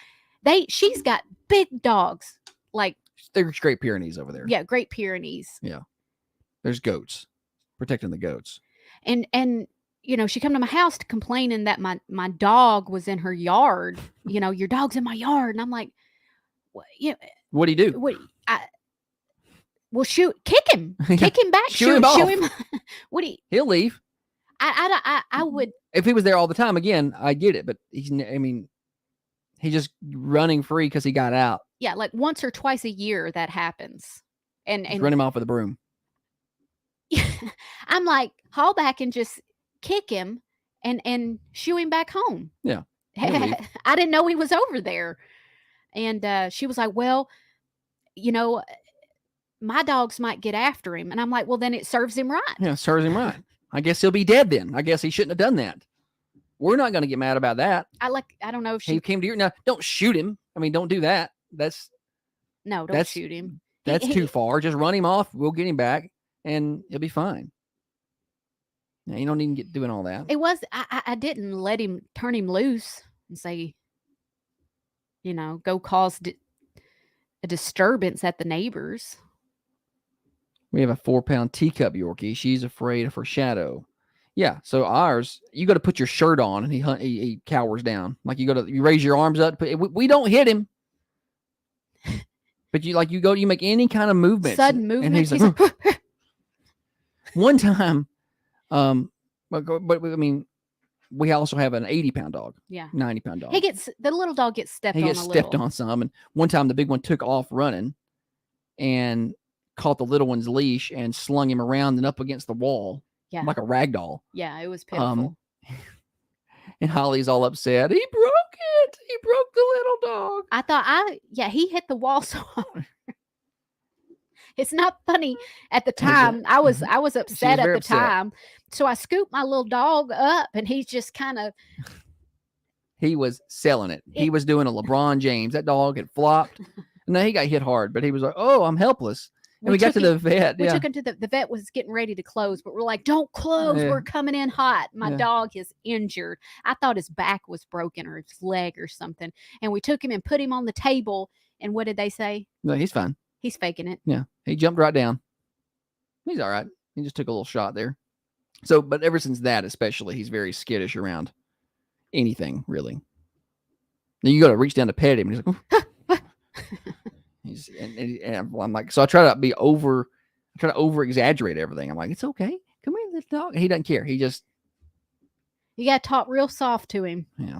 she's got big dogs, like there's Great Pyrenees over there. Yeah, Great Pyrenees. Yeah, there's goats, protecting the goats. And she come to my house complaining that my dog was in her yard. Your dog's in my yard, and I'm like, what do you do? Kick him back, shoo him off. He'll leave. I would. If he was there all the time, again, I get it, but he's just running free because he got out. Yeah, like once or twice a year that happens, and run him off with a broom. I'm like, haul back and just kick him and shoo him back home. Yeah. I didn't know he was over there. And she was like, well, my dogs might get after him. And I'm like, well, then it serves him right. Yeah, it serves him right. I guess he'll be dead then. I guess he shouldn't have done that. We're not going to get mad about that. I don't know if he came to you. Now, don't shoot him. I mean, don't do that. Don't shoot him. That's too far. Just run him off. We'll get him back. And it'll be fine. Now, you don't even get doing all that. It was, I didn't let him turn him loose and say, go cause a disturbance at the neighbors. We have a 4-pound teacup Yorkie. She's afraid of her shadow. Yeah, so ours, you got to put your shirt on, and he cowers down. Like you raise your arms up. We don't hit him, but you make any kind of movement, Sudden movement. and he's like, one time, but I mean, we also have an 80-pound dog, Yeah. 90-pound dog. The little dog gets stepped He on gets a stepped little. on some, and one time the big one took off running, and caught the little one's leash and slung him around and up against the wall. Yeah. Like a rag doll. Yeah, it was pitiful. And Holly's all upset. He broke it. He broke the little dog. I thought he hit the wall so hard. It's not funny at the time. I was upset at very the upset. time. So I scooped my little dog up, and he's just kind of He was selling it. He was doing a LeBron James. That dog had flopped. No, he got hit hard, but he was like, "Oh, I'm helpless." And we got to the vet. We took him to the vet was getting ready to close, but we're like, "Don't close. Yeah. We're coming in hot." My Yeah. dog is injured. I thought his back was broken or his leg or something. And we took him and put him on the table. And what did they say? No, he's fine. He's faking it. Yeah, he jumped right down. He's all right. He just took a little shot there. So, but ever since that, especially, he's very skittish around anything, really. Now you got to reach down to pet him. And he's like, and I'm like, so I try to over exaggerate everything. I'm like, it's okay. Come here, this dog. He doesn't care. He just, You got to talk real soft to him. yeah.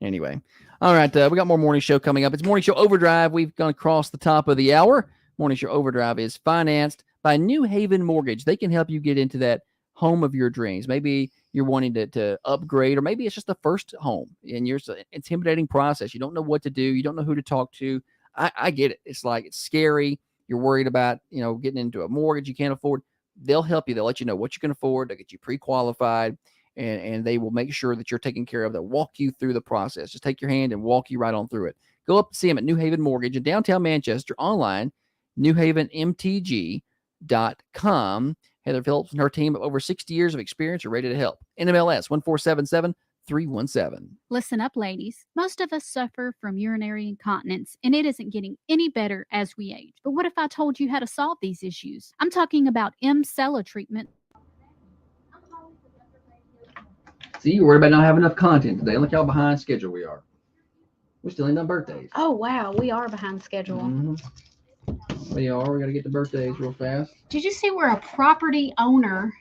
Anyway, all right. We got more morning show coming up. It's Morning Show Overdrive. We've gone across the top of the hour. Morning Show Overdrive is financed by New Haven Mortgage. They can help you get into that home of your dreams. Maybe you're wanting to upgrade, or maybe it's just the first home and it's an intimidating process. You don't know what to do. You don't know who to talk to. I get it. It's scary. You're worried about, getting into a mortgage you can't afford. They'll help you. They'll let you know what you can afford. They'll get you pre-qualified, and they will make sure that you're taken care of. They'll walk you through the process. Just take your hand and walk you right on through it. Go up and see them at New Haven Mortgage in downtown Manchester, online, newhavenmtg.com. Heather Phillips and her team of over 60 years of experience are ready to help. NMLS 1477317. Listen up, ladies. Most of us suffer from urinary incontinence, and it isn't getting any better as we age. But what if I told you how to solve these issues? I'm talking about Emcella treatment. See, you're worried about not having enough content today. Look how behind schedule we are. We still ain't done birthdays. Oh, wow. We are behind schedule. Mhm. We are. We got to get the birthdays real fast. Did you see where a property owner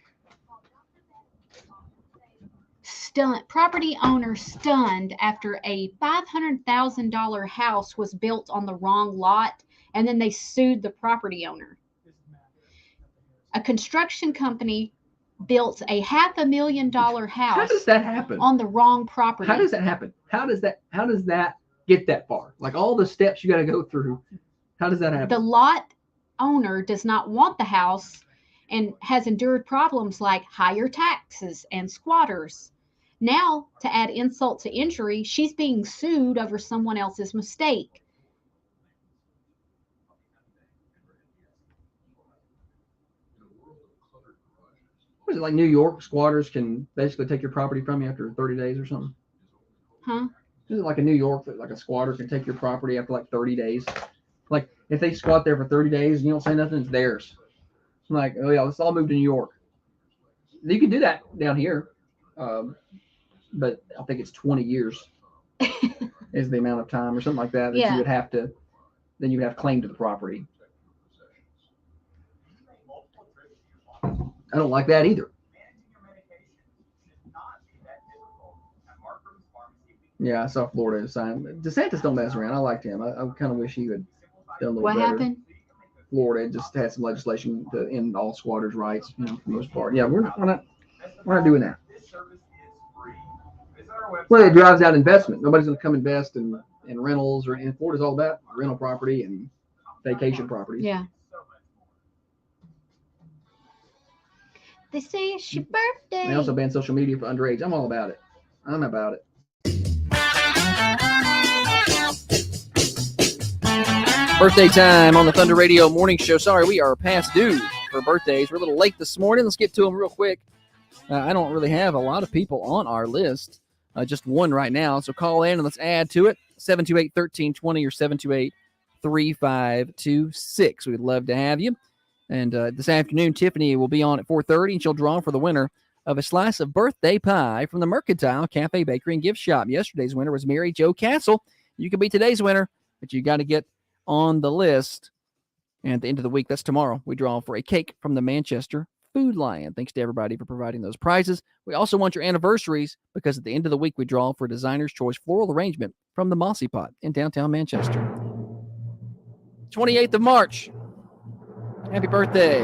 stunned after a $500,000 house was built on the wrong lot, and then they sued the property owner? A construction company built a $500,000 house. How does that happen? On the wrong property. How does that happen? How does that get that far? Like all the steps you got to go through. How does that happen? The lot owner does not want the house and has endured problems like higher taxes and squatters. Now, to add insult to injury, she's being sued over someone else's mistake. Was it like New York? Squatters can basically take your property from you after 30 days or something? Huh? Is it like a New York that like a squatter can take your property after like 30 days? Like if they squat there for 30 days and you don't say nothing, it's theirs. I'm like, oh yeah, let's all move to New York. You can do that down here. But I think it's 20 years is the amount of time or something like that Yeah. you would have to, then you would have claim to the property. I don't like that either. Yeah, I saw Florida sign. DeSantis don't mess around. I liked him. I kind of wish he would done a little What better. happened? Florida just had some legislation to end all squatters' rights, for the most part. Yeah, we're not doing that. Well, it drives out investment. Nobody's going to come invest in rentals or in Florida's all about rental property and vacation properties. Yeah. They say it's your birthday. They also ban social media for underage. I'm all about it. I'm about it. Birthday time on the Thunder Radio Morning Show. Sorry, we are past due for birthdays. We're a little late this morning. Let's get to them real quick. I don't really have a lot of people on our list. Just one right now. So call in and let's add to it. 728-1320 or 728-3526. We'd love to have you. And this afternoon, Tiffany will be on at 4:30, and she'll draw for the winner of a slice of birthday pie from the Mercantile Cafe Bakery and Gift Shop. Yesterday's winner was Mary Jo Castle. You could be today's winner, but you got to get on the list. And at the end of the week, that's tomorrow, we draw for a cake from the Manchester Food Lion. Thanks to everybody for providing those prizes. We also want your anniversaries, because at the end of the week, we draw for Designer's Choice Floral Arrangement from the Mossy Pot in downtown Manchester. 28th of March. Happy birthday.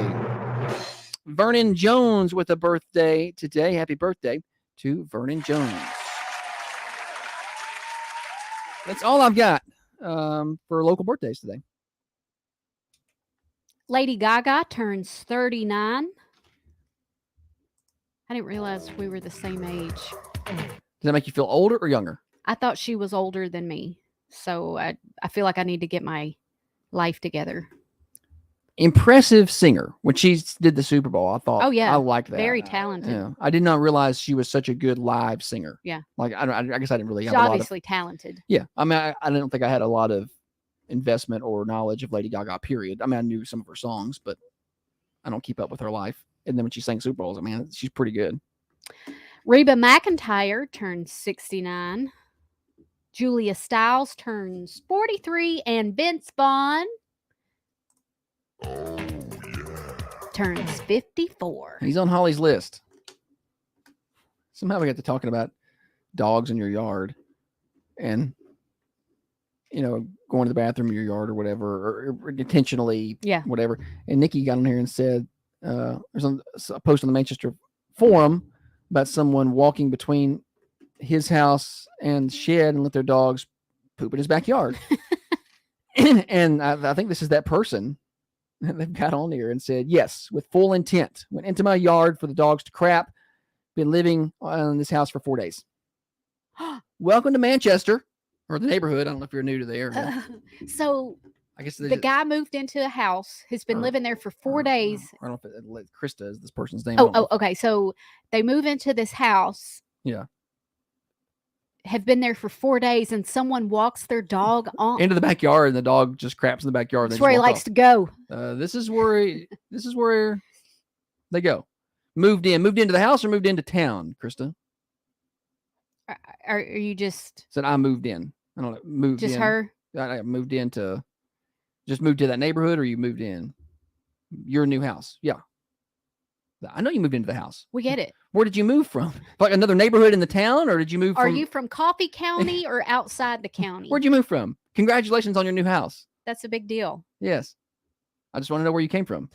Vernon Jones with a birthday today. Happy birthday to Vernon Jones. That's all I've got for local birthdays today. Lady Gaga turns 39. I didn't realize we were the same age. Does that make you feel older or younger? I thought she was older than me. So I feel like I need to get my life together. Impressive singer. When she did the Super Bowl, I thought, Oh, yeah. I liked that. Very talented. Yeah. I did not realize she was such a good live singer. Yeah. Like, I guess I didn't really She's have a lot of... obviously talented. Yeah. I mean, I don't think I had a lot of investment or knowledge of Lady Gaga, period. I mean, I knew some of her songs, but I don't keep up with her life. And then when she sang Super Bowls, I mean, she's pretty good. Reba McEntire turns 69. Julia Stiles turns 43. And Vince Vaughn turns 54. He's on Holly's list. Somehow we got to talking about dogs in your yard and, you know, going to the bathroom in your yard or whatever, or intentionally, whatever. And Nikki got on here and said, there's a post on the Manchester Forum about someone walking between his house and shed and let their dogs poop in his backyard. And I think this is that person. They've got on here and said, yes, with full intent, went into my yard for the dogs to crap. Been living in this house for 4 days. Welcome to Manchester, or the neighborhood. I don't know if you're new to there. So I guess the guy moved into a house, has been living there for 4 days. I don't know if Krista is this person's name. Okay. So they move into this house. Yeah. Have been there for 4 days, and someone walks their dog on into the backyard, and the dog just craps in the backyard. That's where he likes to go. This is where they go. Moved into the house or moved into town, Krista? Are you just said I moved in? I don't know. Moved just in. her? I moved into. Just moved to that neighborhood, or you moved in your new house? Yeah. I know you moved into the house. We get it. Where did you move from? Like another neighborhood in the town, or did you move from... Are you from Coffee County or outside the county? Where'd you move from? Congratulations on your new house. That's a big deal. Yes. I just want to know where you came from.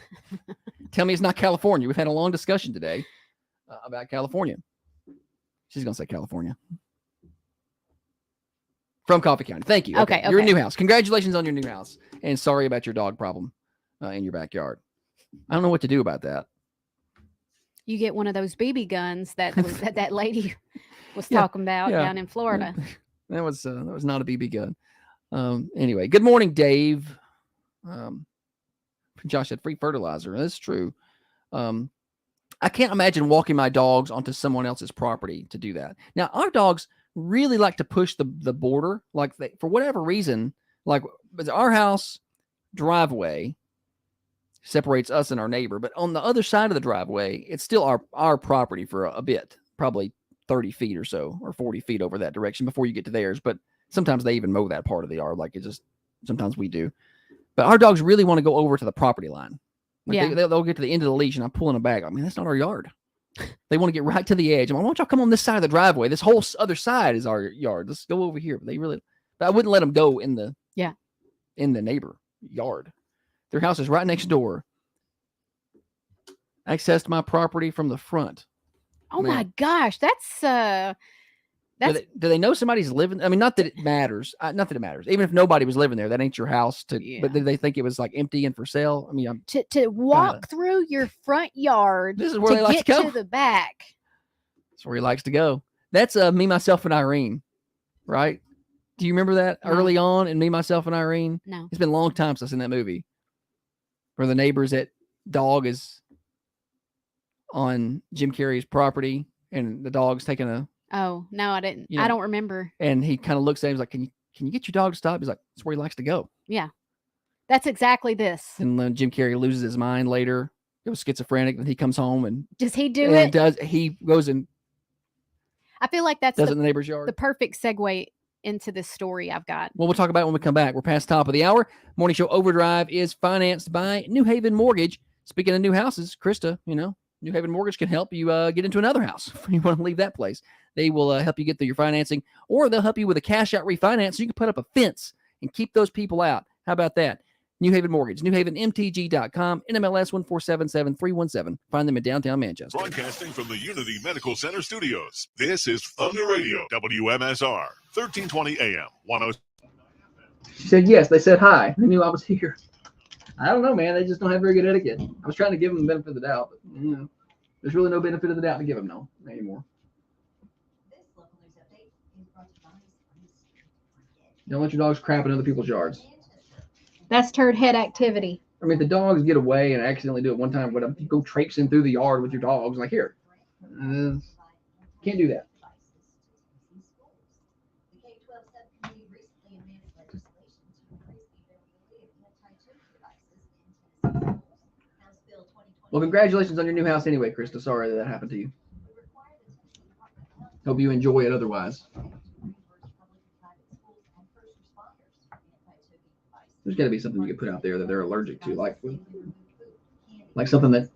Tell me it's not California. We've had a long discussion today about California. She's going to say California. From Coffee County. Thank you. Okay. Your new house. Congratulations on your new house. And sorry about your dog problem in your backyard. I don't know what to do about that. You get one of those BB guns that that lady was talking about down in Florida. That was not a BB gun. Anyway, good morning, Dave. Josh said free fertilizer. That's true. I can't imagine walking my dogs onto someone else's property to do that. Now, our dogs really like to push the border, like for whatever reason, like our house driveway separates us and our neighbor, but on the other side of the driveway, it's still our property for a bit, probably 30 feet or so, or 40 feet over that direction before you get to theirs. But sometimes they even mow that part of the yard. Like sometimes we do, but our dogs really want to go over to the property line. Like they'll get to the end of the leash and I'm pulling them back. I mean, that's not our yard. They want to get right to the edge. I'm like, why don't y'all come on this side of the driveway? This whole other side is our yard. Let's go over here. But I wouldn't let them go in the neighbor yard. Their house is right next door. Access to my property from the front. Oh my gosh, that's do they know somebody's living? I mean, not that it matters. Not that it matters. Even if nobody was living there, that ain't your house. But did they think it was like empty and for sale? I mean, to walk through your front yard. This is where they like to go. To the back. That's where he likes to go. That's Me, Myself, and Irene, right? Do you remember that early on in Me, Myself, and Irene? No. It's been a long time since I've seen that movie. Where the neighbor's dog is on Jim Carrey's property, and the dog's taking a... Oh, no, I didn't. I don't remember. And he kind of looks at him, he's like, can can you get your dog to stop? He's like, that's where he likes to go. Yeah. That's exactly this. And then Jim Carrey loses his mind later. He was schizophrenic, and he comes home and Does he do it? He goes and I feel like that's does it in the neighbor's yard. the perfect segue into this story I've got. Well, we'll talk about it when we come back. We're past the top of the hour. Morning Show Overdrive is financed by New Haven Mortgage. Speaking of new houses, Krista, New Haven Mortgage can help you get into another house if you want to leave that place. They will help you get through your financing, or they'll help you with a cash out refinance so you can put up a fence and keep those people out. How about that? New Haven Mortgage, newhavenmtg.com, NMLS 1477317. Find them in downtown Manchester. Broadcasting from the Unity Medical Center studios, this is Thunder Radio, WMSR, 1320 AM, 10. She said yes. They said hi. They knew I was here. I don't know, man. They just don't have very good etiquette. I was trying to give them the benefit of the doubt, but there's really no benefit of the doubt to give them anymore. Don't let your dogs crap in other people's yards. That's turd head activity. I mean, if the dogs get away and accidentally do it one time, but go traipsing through the yard with your dogs, like here, can't do that. Well, congratulations on your new house anyway, Krista. Sorry that happened to you. Hope you enjoy it otherwise. There's got to be something you can put out there that they're allergic to, like something that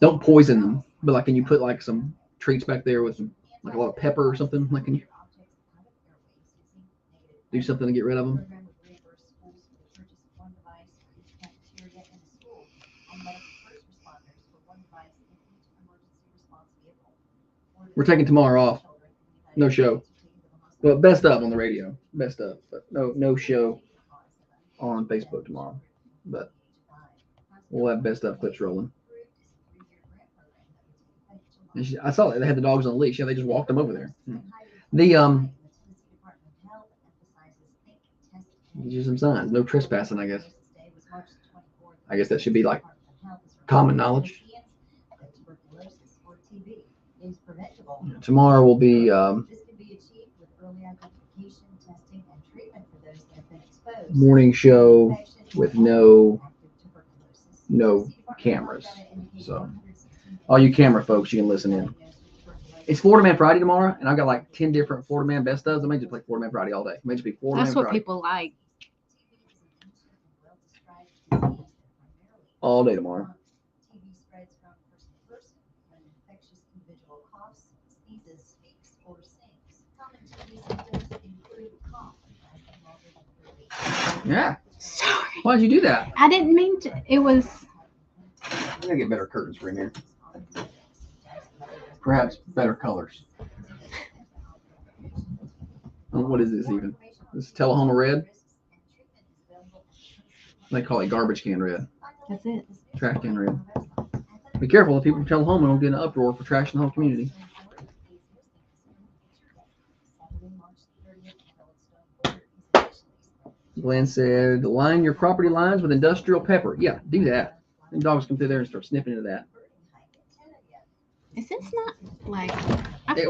don't poison them, but like, can you put like some treats back there with some, like a lot of pepper or something? Like, can you do something to get rid of them? We're taking tomorrow off. No show. Well, best of on the radio. Best of, but no show on Facebook tomorrow. But we'll have best of clips rolling. And I saw that they had the dogs on a leash. Yeah, they just walked them over there. The gives you some signs. No trespassing, I guess. I guess that should be like common knowledge. Tomorrow will be morning show with no cameras. So all you camera folks, you can listen in. It's Florida Man Friday tomorrow, and I've got like 10 different Florida Man best ofs. I may just play Florida Man Friday all day. It may just be Florida That's Man what Friday people like. all day tomorrow. Yeah. Sorry. Why'd you do that? I didn't mean to. It was. I'm gonna get better curtains for in here. Perhaps better colors. Oh, what is this even? This is Tullahoma red. They call it garbage can red. That's it. Trash can red. Be careful if people from Tullahoma don't get in an uproar for trashing the whole community. Glenn said, line your property lines with industrial pepper. Yeah, do that. And dogs come through there and start sniffing into that. Is this not like?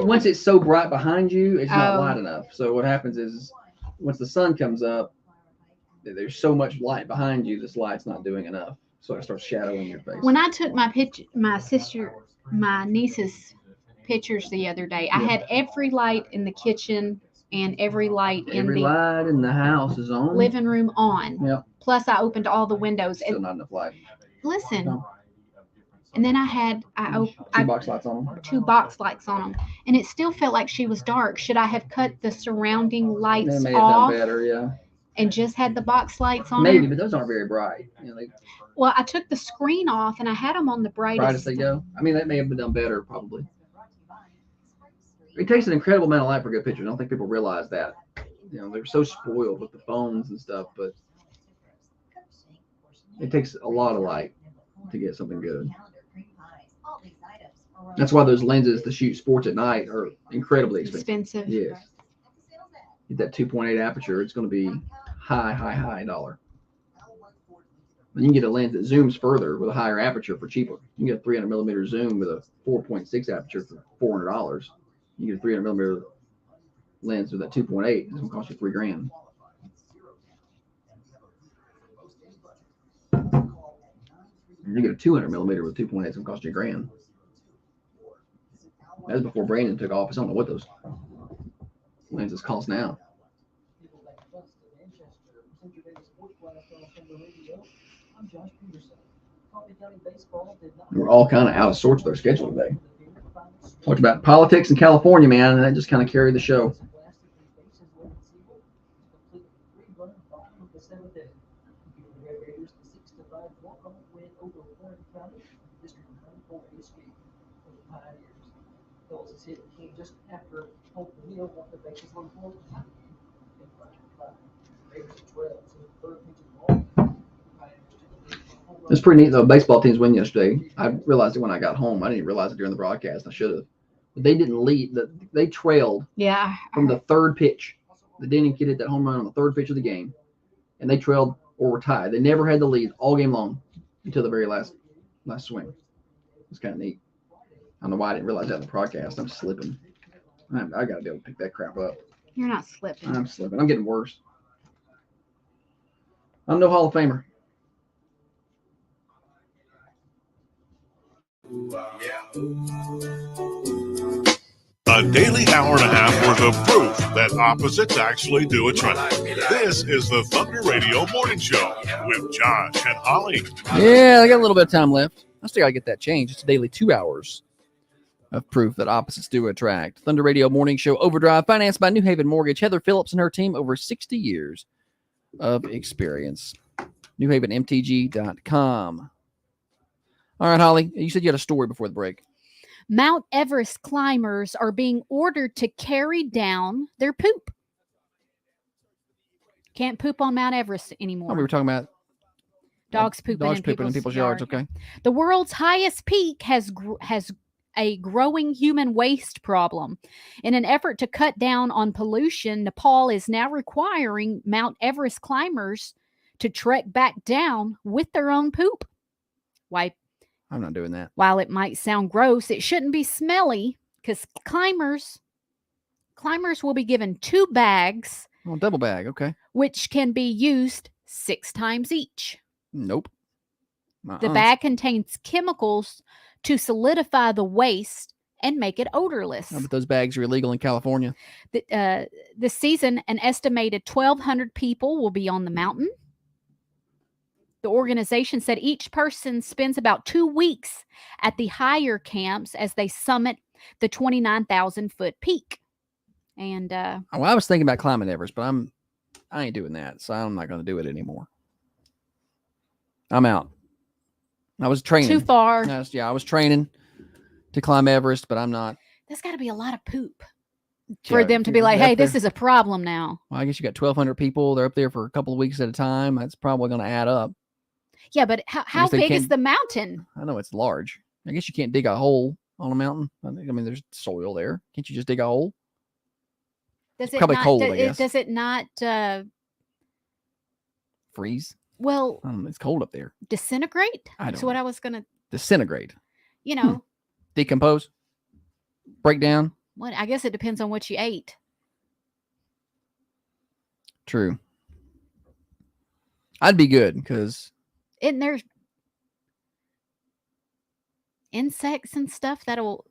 Once it's so bright behind you, it's not Oh. light enough. So what happens is, once the sun comes up, there's so much light behind you, this light's not doing enough. So it starts shadowing your face. When I took my niece's pictures the other day, I had every light in the kitchen and every light in Every the light in the house is on. living room on. Yep. Plus, I opened all the windows. Still And not enough light. listen, No. and then I Two box lights on them. 2 box lights on them, and it still felt like she was dark. Should I have cut the surrounding They lights may have off done better, yeah. and just had the box lights on? Maybe, them? but those aren't very bright. Well, I took the screen off and I had them on the brightest. Bright as they go. I mean, that may have been done better, probably. It takes an incredible amount of light for good pictures. I don't think people realize that. They're so spoiled with the phones and stuff, but it takes a lot of light to get something good. That's why those lenses to shoot sports at night are incredibly expensive. Yes. Get that 2.8 aperture, it's going to be high dollar. And you can get a lens that zooms further with a higher aperture for cheaper. You can get a 300 millimeter zoom with a 4.6 aperture for $400. You get a 300 millimeter lens with that 2.8, it's going to cost you $3,000. You get a 200 millimeter with 2.8, it's gonna cost you $1,000. That was before Brandon took office. I don't know what those lenses cost now. We're all kind of out of sorts with our schedule today. Talked about politics in California, man, and that just kind of carried the show. It's pretty neat though. Baseball teams win yesterday. I realized it when I got home. I didn't realize it during the broadcast. I should have. But they didn't lead. They trailed Yeah. from the third pitch. The Denning kid hit that home run on the third pitch of the game, and they trailed or were tied. They never had the lead all game long until the very last swing. It's kind of neat. I don't know why I didn't realize that in the broadcast. I'm slipping. I got to be able to pick that crap up. You're not slipping. I'm slipping. I'm getting worse. I'm no Hall of Famer. A daily hour and a half worth of proof that opposites actually do attract. This is the Thunder Radio Morning Show with Josh and Holly. Yeah, I got a little bit of time left. I still got to get that changed. It's a daily 2 hours of proof that opposites do attract. Thunder Radio Morning Show Overdrive, financed by New Haven Mortgage. Heather Phillips and her team, over 60 years of experience. NewHavenMTG.com. All right, Holly, you said you had a story before the break. Mount Everest climbers are being ordered to carry down their poop. Can't poop on Mount Everest anymore. Oh, we were talking about dogs pooping in people's yards. yard. Okay. The world's highest peak has a growing human waste problem. In an effort to cut down on pollution, Nepal is now requiring Mount Everest climbers to trek back down with their own poop. Why? I'm not doing that. While it might sound gross, it shouldn't be smelly because climbers will be given 2 bags. Oh, double bag. Okay. Which can be used 6 times each. Nope. The bag contains chemicals to solidify the waste and make it odorless. But those bags are illegal in California. This season, an estimated 1,200 people will be on the mountain. The organization said each person spends about 2 weeks at the higher camps as they summit the 29,000-foot peak. And well, I was thinking about climbing Everest, but I ain't doing that, so I'm not going to do it anymore. I'm out. I was training. Too far. I was training to climb Everest, but I'm not. There's got to be a lot of poop for them to be like, hey, this is a problem now. Well, I guess you got 1,200 people. They're up there for a couple of weeks at a time. That's probably going to add up. Yeah, but how big is the mountain? I know it's large. I guess you can't dig a hole on a mountain. I mean, there's soil there. Can't you just dig a hole? Does it probably not, cold, I guess. Does it not freeze? Well, it's cold up there. Disintegrate? That's what I was going to... Disintegrate. You know. Decompose? Break down? What? I guess it depends on what you ate. True. I'd be good because... Isn't there insects and stuff that'll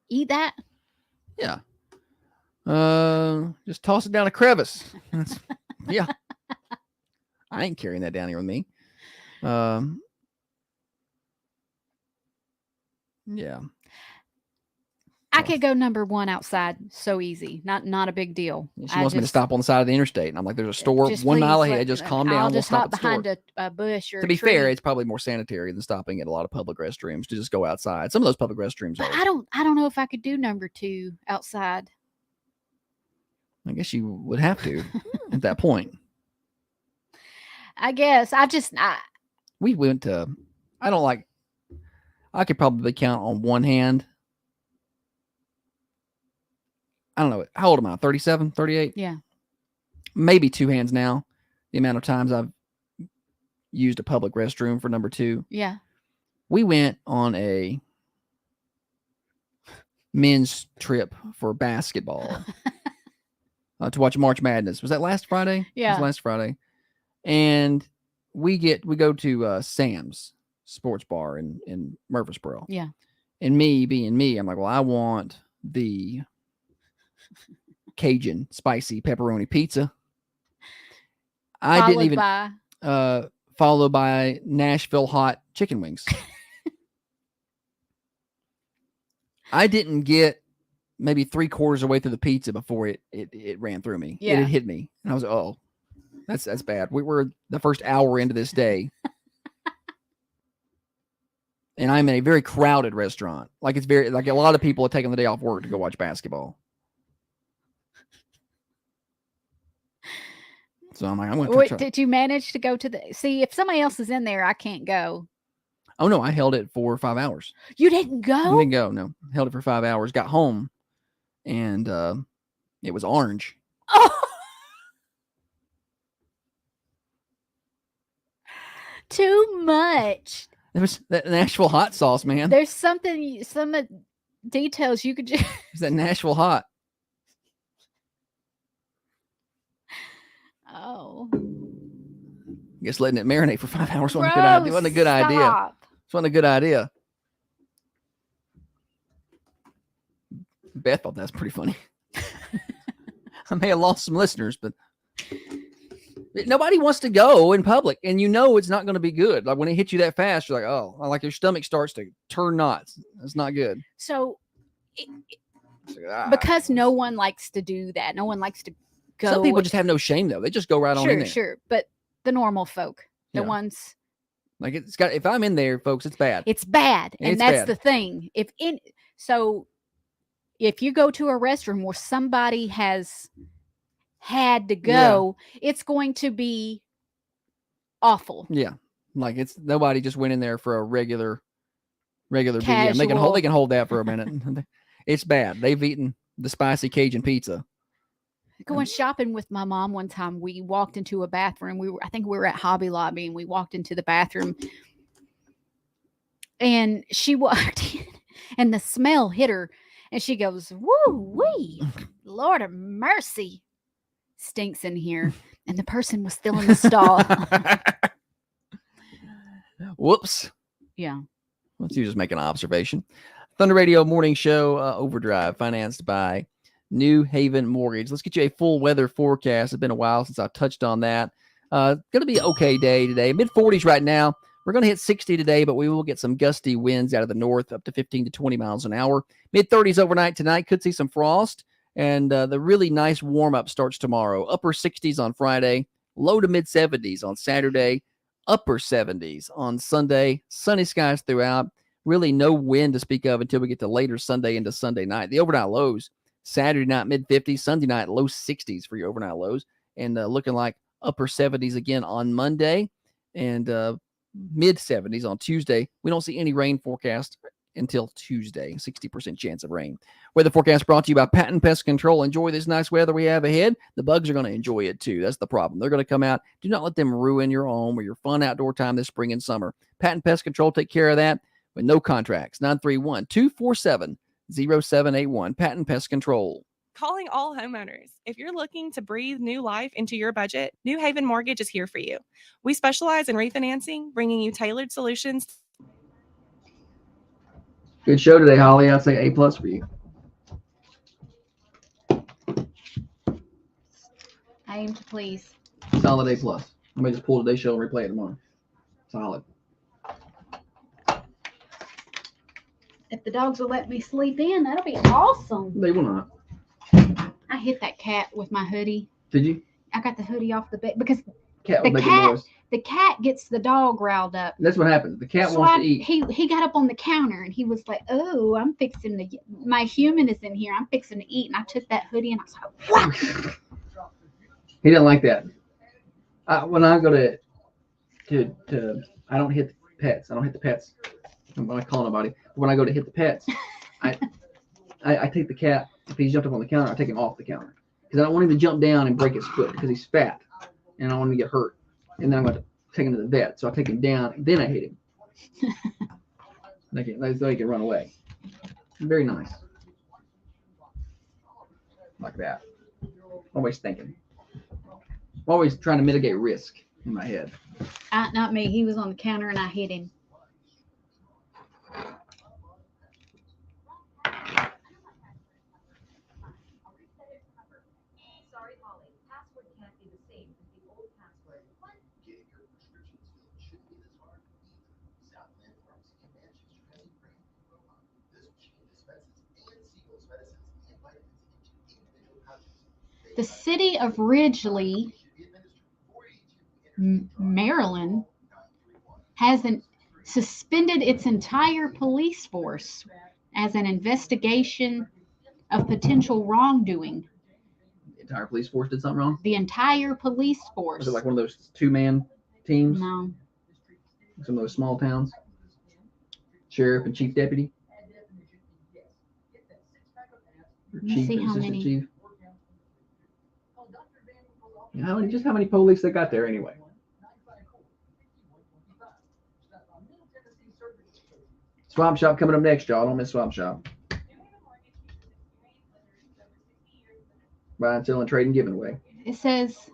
eat that? Yeah. Just toss it down a crevice. Yeah. I ain't carrying that down here with me. Yeah. I could go number 1 outside so easy. Not a big deal. She wants me to stop on the side of the interstate. And I'm like, there's a store 1 mile ahead. Just calm down. I'll just hop at the behind store. a bush or To be a tree. fair, it's probably more sanitary than stopping at a lot of public restrooms to just go outside. Some of those public restrooms But are. I don't know if I could do number 2 outside. I guess you would have to at that point. I guess We went to, I could probably count on one hand. I don't know. How old am I? 37, 38? Yeah. Maybe 2 hands now. The amount of times I've used a public restroom for number 2. Yeah. We went on a men's trip for basketball to watch March Madness. Was that last Friday? Yeah. It was last Friday. And we go to Sam's sports bar in Murfreesboro. Yeah. And me being me, I'm like, well, I want the Cajun spicy pepperoni pizza. I didn't even followed by Nashville hot chicken wings. I didn't get maybe 3/4 of the way through the pizza before it ran through me. Yeah. It hit me. And I was like, oh, that's bad. We were the first hour into this day. And I'm in a very crowded restaurant. Like it's very like a lot of people are taking the day off work to go watch basketball. So I'm like, I'm going to try. Did you manage to go to the see if somebody else is in there, I can't go. Oh no, I held it for 5 hours. You didn't go? I didn't go, no. Held it for 5 hours, got home, and it was orange. Oh. Too much. There was that Nashville hot sauce, man. There's some details you could just It's that Nashville hot. Oh. I guess letting it marinate for 5 hours wasn't a good idea. It wasn't a good idea. Beth thought that's pretty funny. I may have lost some listeners, but nobody wants to go in public, and you know it's not going to be good. Like when it hits you that fast, you're like, oh, like your stomach starts to turn knots. That's not good. So, because no one likes to do that. No one likes to go. Some people just have no shame, though. They just go right on in there. Sure. But the normal folk, the ones. Like it's got. If I'm in there, folks, it's bad. It's bad, and that's the thing. If you go to a restroom where somebody has had to go, it's going to be awful. Yeah, like it's nobody just went in there for a regular BM. Casual. They can hold that for a minute. It's bad. They've eaten the spicy Cajun pizza. Going shopping with my mom one time, we walked into a bathroom. I think we were at Hobby Lobby, and we walked into the bathroom, and she walked in, and the smell hit her, and she goes, "Woo wee, Lord of mercy, stinks in here." And the person was still in the stall. Whoops. Yeah. Let's just make an observation. Thunder Radio Morning Show, Overdrive, financed by New Haven Mortgage. Let's get you a full weather forecast. It's been a while since I touched on that. Going to be an okay day today. Mid-40s right now. We're going to hit 60 today, but we will get some gusty winds out of the north up to 15 to 20 miles an hour. Mid-30s overnight tonight. Could see some frost. And the really nice warm-up starts tomorrow. Upper 60s on Friday. Low to mid-70s on Saturday. Upper 70s on Sunday. Sunny skies throughout. Really no wind to speak of until we get to later Sunday into Sunday night. The overnight lows. Saturday night, mid-50s. Sunday night, low 60s for your overnight lows. And looking like upper 70s again on Monday. And mid-70s on Tuesday. We don't see any rain forecast until Tuesday. 60% chance of rain. Weather forecast brought to you by Patton Pest Control. Enjoy this nice weather we have ahead. The bugs are going to enjoy it too. That's the problem. They're going to come out. Do not let them ruin your home or your fun outdoor time this spring and summer. Patton Pest Control take care of that with no contracts. 931-247-0781. Patton Pest Control. Calling all homeowners. If you're looking to breathe new life into your budget, New Haven Mortgage is here for you. We specialize in refinancing, bringing you tailored solutions. Good show today, Holly. I'd say A+ for you. I aim to please. Solid A+. I may just pull today's show and replay it tomorrow. Solid. If the dogs will let me sleep in, that'll be awesome. They will not. I hit that cat with my hoodie. Did you? I got the hoodie off the bed because the cat gets the dog riled up. That's what happens. The cat wants to eat. He got up on the counter and he was like, "Oh, I'm fixing to. My human is in here. I'm fixing to eat." And I took that hoodie and I was like, "Wow." He didn't like that. When I go to I don't hit the pets. I don't hit the pets. I'm not calling nobody. But when I go to hit the pets, I take the cat. If he's jumped up on the counter, I take him off the counter because I don't want him to jump down and break his foot because he's fat and I don't want him to get hurt. And then I'm going to take him to the vet. So I take him down and then I hit him. So he can run away. Very nice. Like that. Always thinking. Always trying to mitigate risk in my head. Not me. He was on the counter and I hit him. The city of Ridgely, Maryland, hasn't suspended its entire police force as an investigation of potential wrongdoing. The entire police force did something wrong? The entire police force. Was it like one of those two-man teams? No. Some of those small towns? Sheriff and chief deputy? Or Let me chief see and how assistant many. chief? Just how many police they got there anyway? Swap Shop coming up next, y'all. Don't miss Swap Shop. Buying, selling, trading, giving away. It says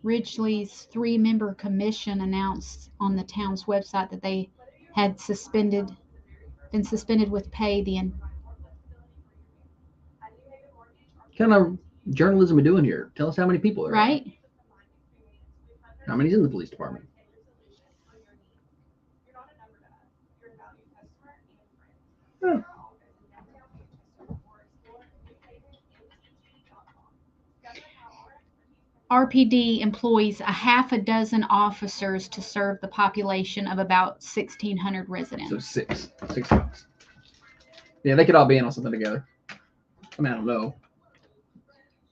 Ridgely's 3-member commission announced on the town's website that they had been suspended with pay. What kind of journalism are we doing here? Tell us how many people there are. Right? How many's in the police department? Huh. RPD employs a half a dozen officers to serve the population of about 1,600 residents. So six folks. Yeah, they could all be in on something together. I mean, I don't know.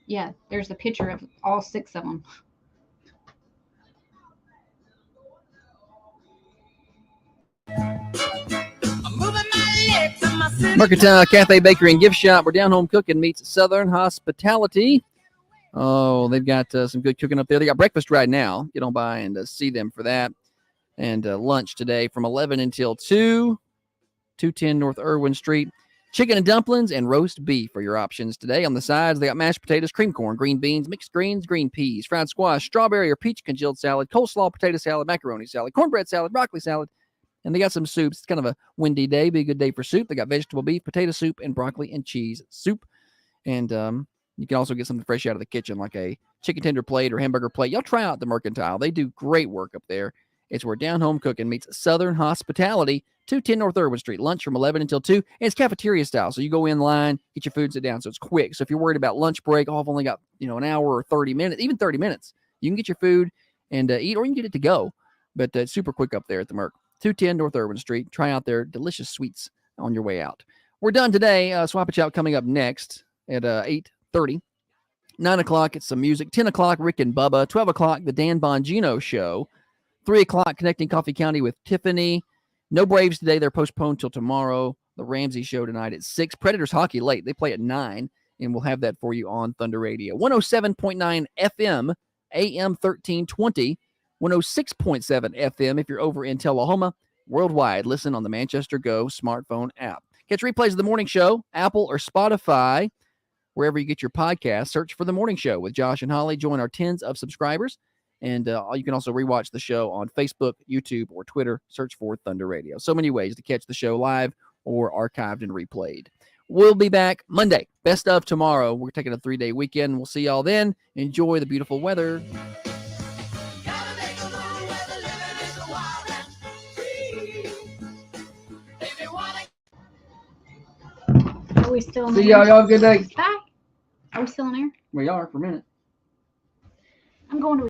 Yeah, there's a picture of all 6 of them. Mercantile Cafe, Bakery, and Gift Shop. We're Down Home Cooking meets Southern Hospitality. Oh, they've got some good cooking up there. They got breakfast right now. Get on by and see them for that. And lunch today from 11 until 2, 210 North Irwin Street. Chicken and dumplings and roast beef are your options today. On the sides, they got mashed potatoes, cream corn, green beans, mixed greens, green peas, fried squash, strawberry or peach congealed salad, coleslaw, potato salad, macaroni salad, cornbread salad, broccoli salad. And they got some soups. It's kind of a windy day. Be a good day for soup. They got vegetable beef, potato soup, and broccoli and cheese soup. And you can also get something fresh out of the kitchen, like a chicken tender plate or hamburger plate. Y'all try out the Mercantile. They do great work up there. It's where Down Home Cooking meets Southern Hospitality, 210 North Irwin Street. Lunch from 11 until 2. And it's cafeteria style. So you go in line, get your food, sit down. So it's quick. So if you're worried about lunch break, I've only got an hour or 30 minutes, even 30 minutes. You can get your food and eat, or you can get it to go. But it's super quick up there at the Merc. 210 North Irwin Street. Try out their delicious sweets on your way out. We're done today. Swap It Out coming up next at 8:30. 9 o'clock, it's some music. 10 o'clock, Rick and Bubba. 12 o'clock, the Dan Bongino Show. 3 o'clock, Connecting Coffee County with Tiffany. No Braves today. They're postponed till tomorrow. The Ramsey Show tonight at 6. Predators hockey late. They play at 9, and we'll have that for you on Thunder Radio. 107.9 FM, AM 1320. 106.7 FM if you're over in Tullahoma. Worldwide, listen on the Manchester Go smartphone app. Catch replays of the morning show, Apple or Spotify, wherever you get your podcast. Search for The Morning Show with Josh and Holly. Join our tens of subscribers. And you can also rewatch the show on Facebook, YouTube, or Twitter. Search for Thunder Radio. So many ways to catch the show live or archived and replayed. We'll be back Monday. Best of tomorrow. We're taking a 3-day weekend. We'll see y'all then. Enjoy the beautiful weather. Are we still in See there? y'all. Y'all have a good day. Bye. Are we still in there? We are for a minute. I'm going to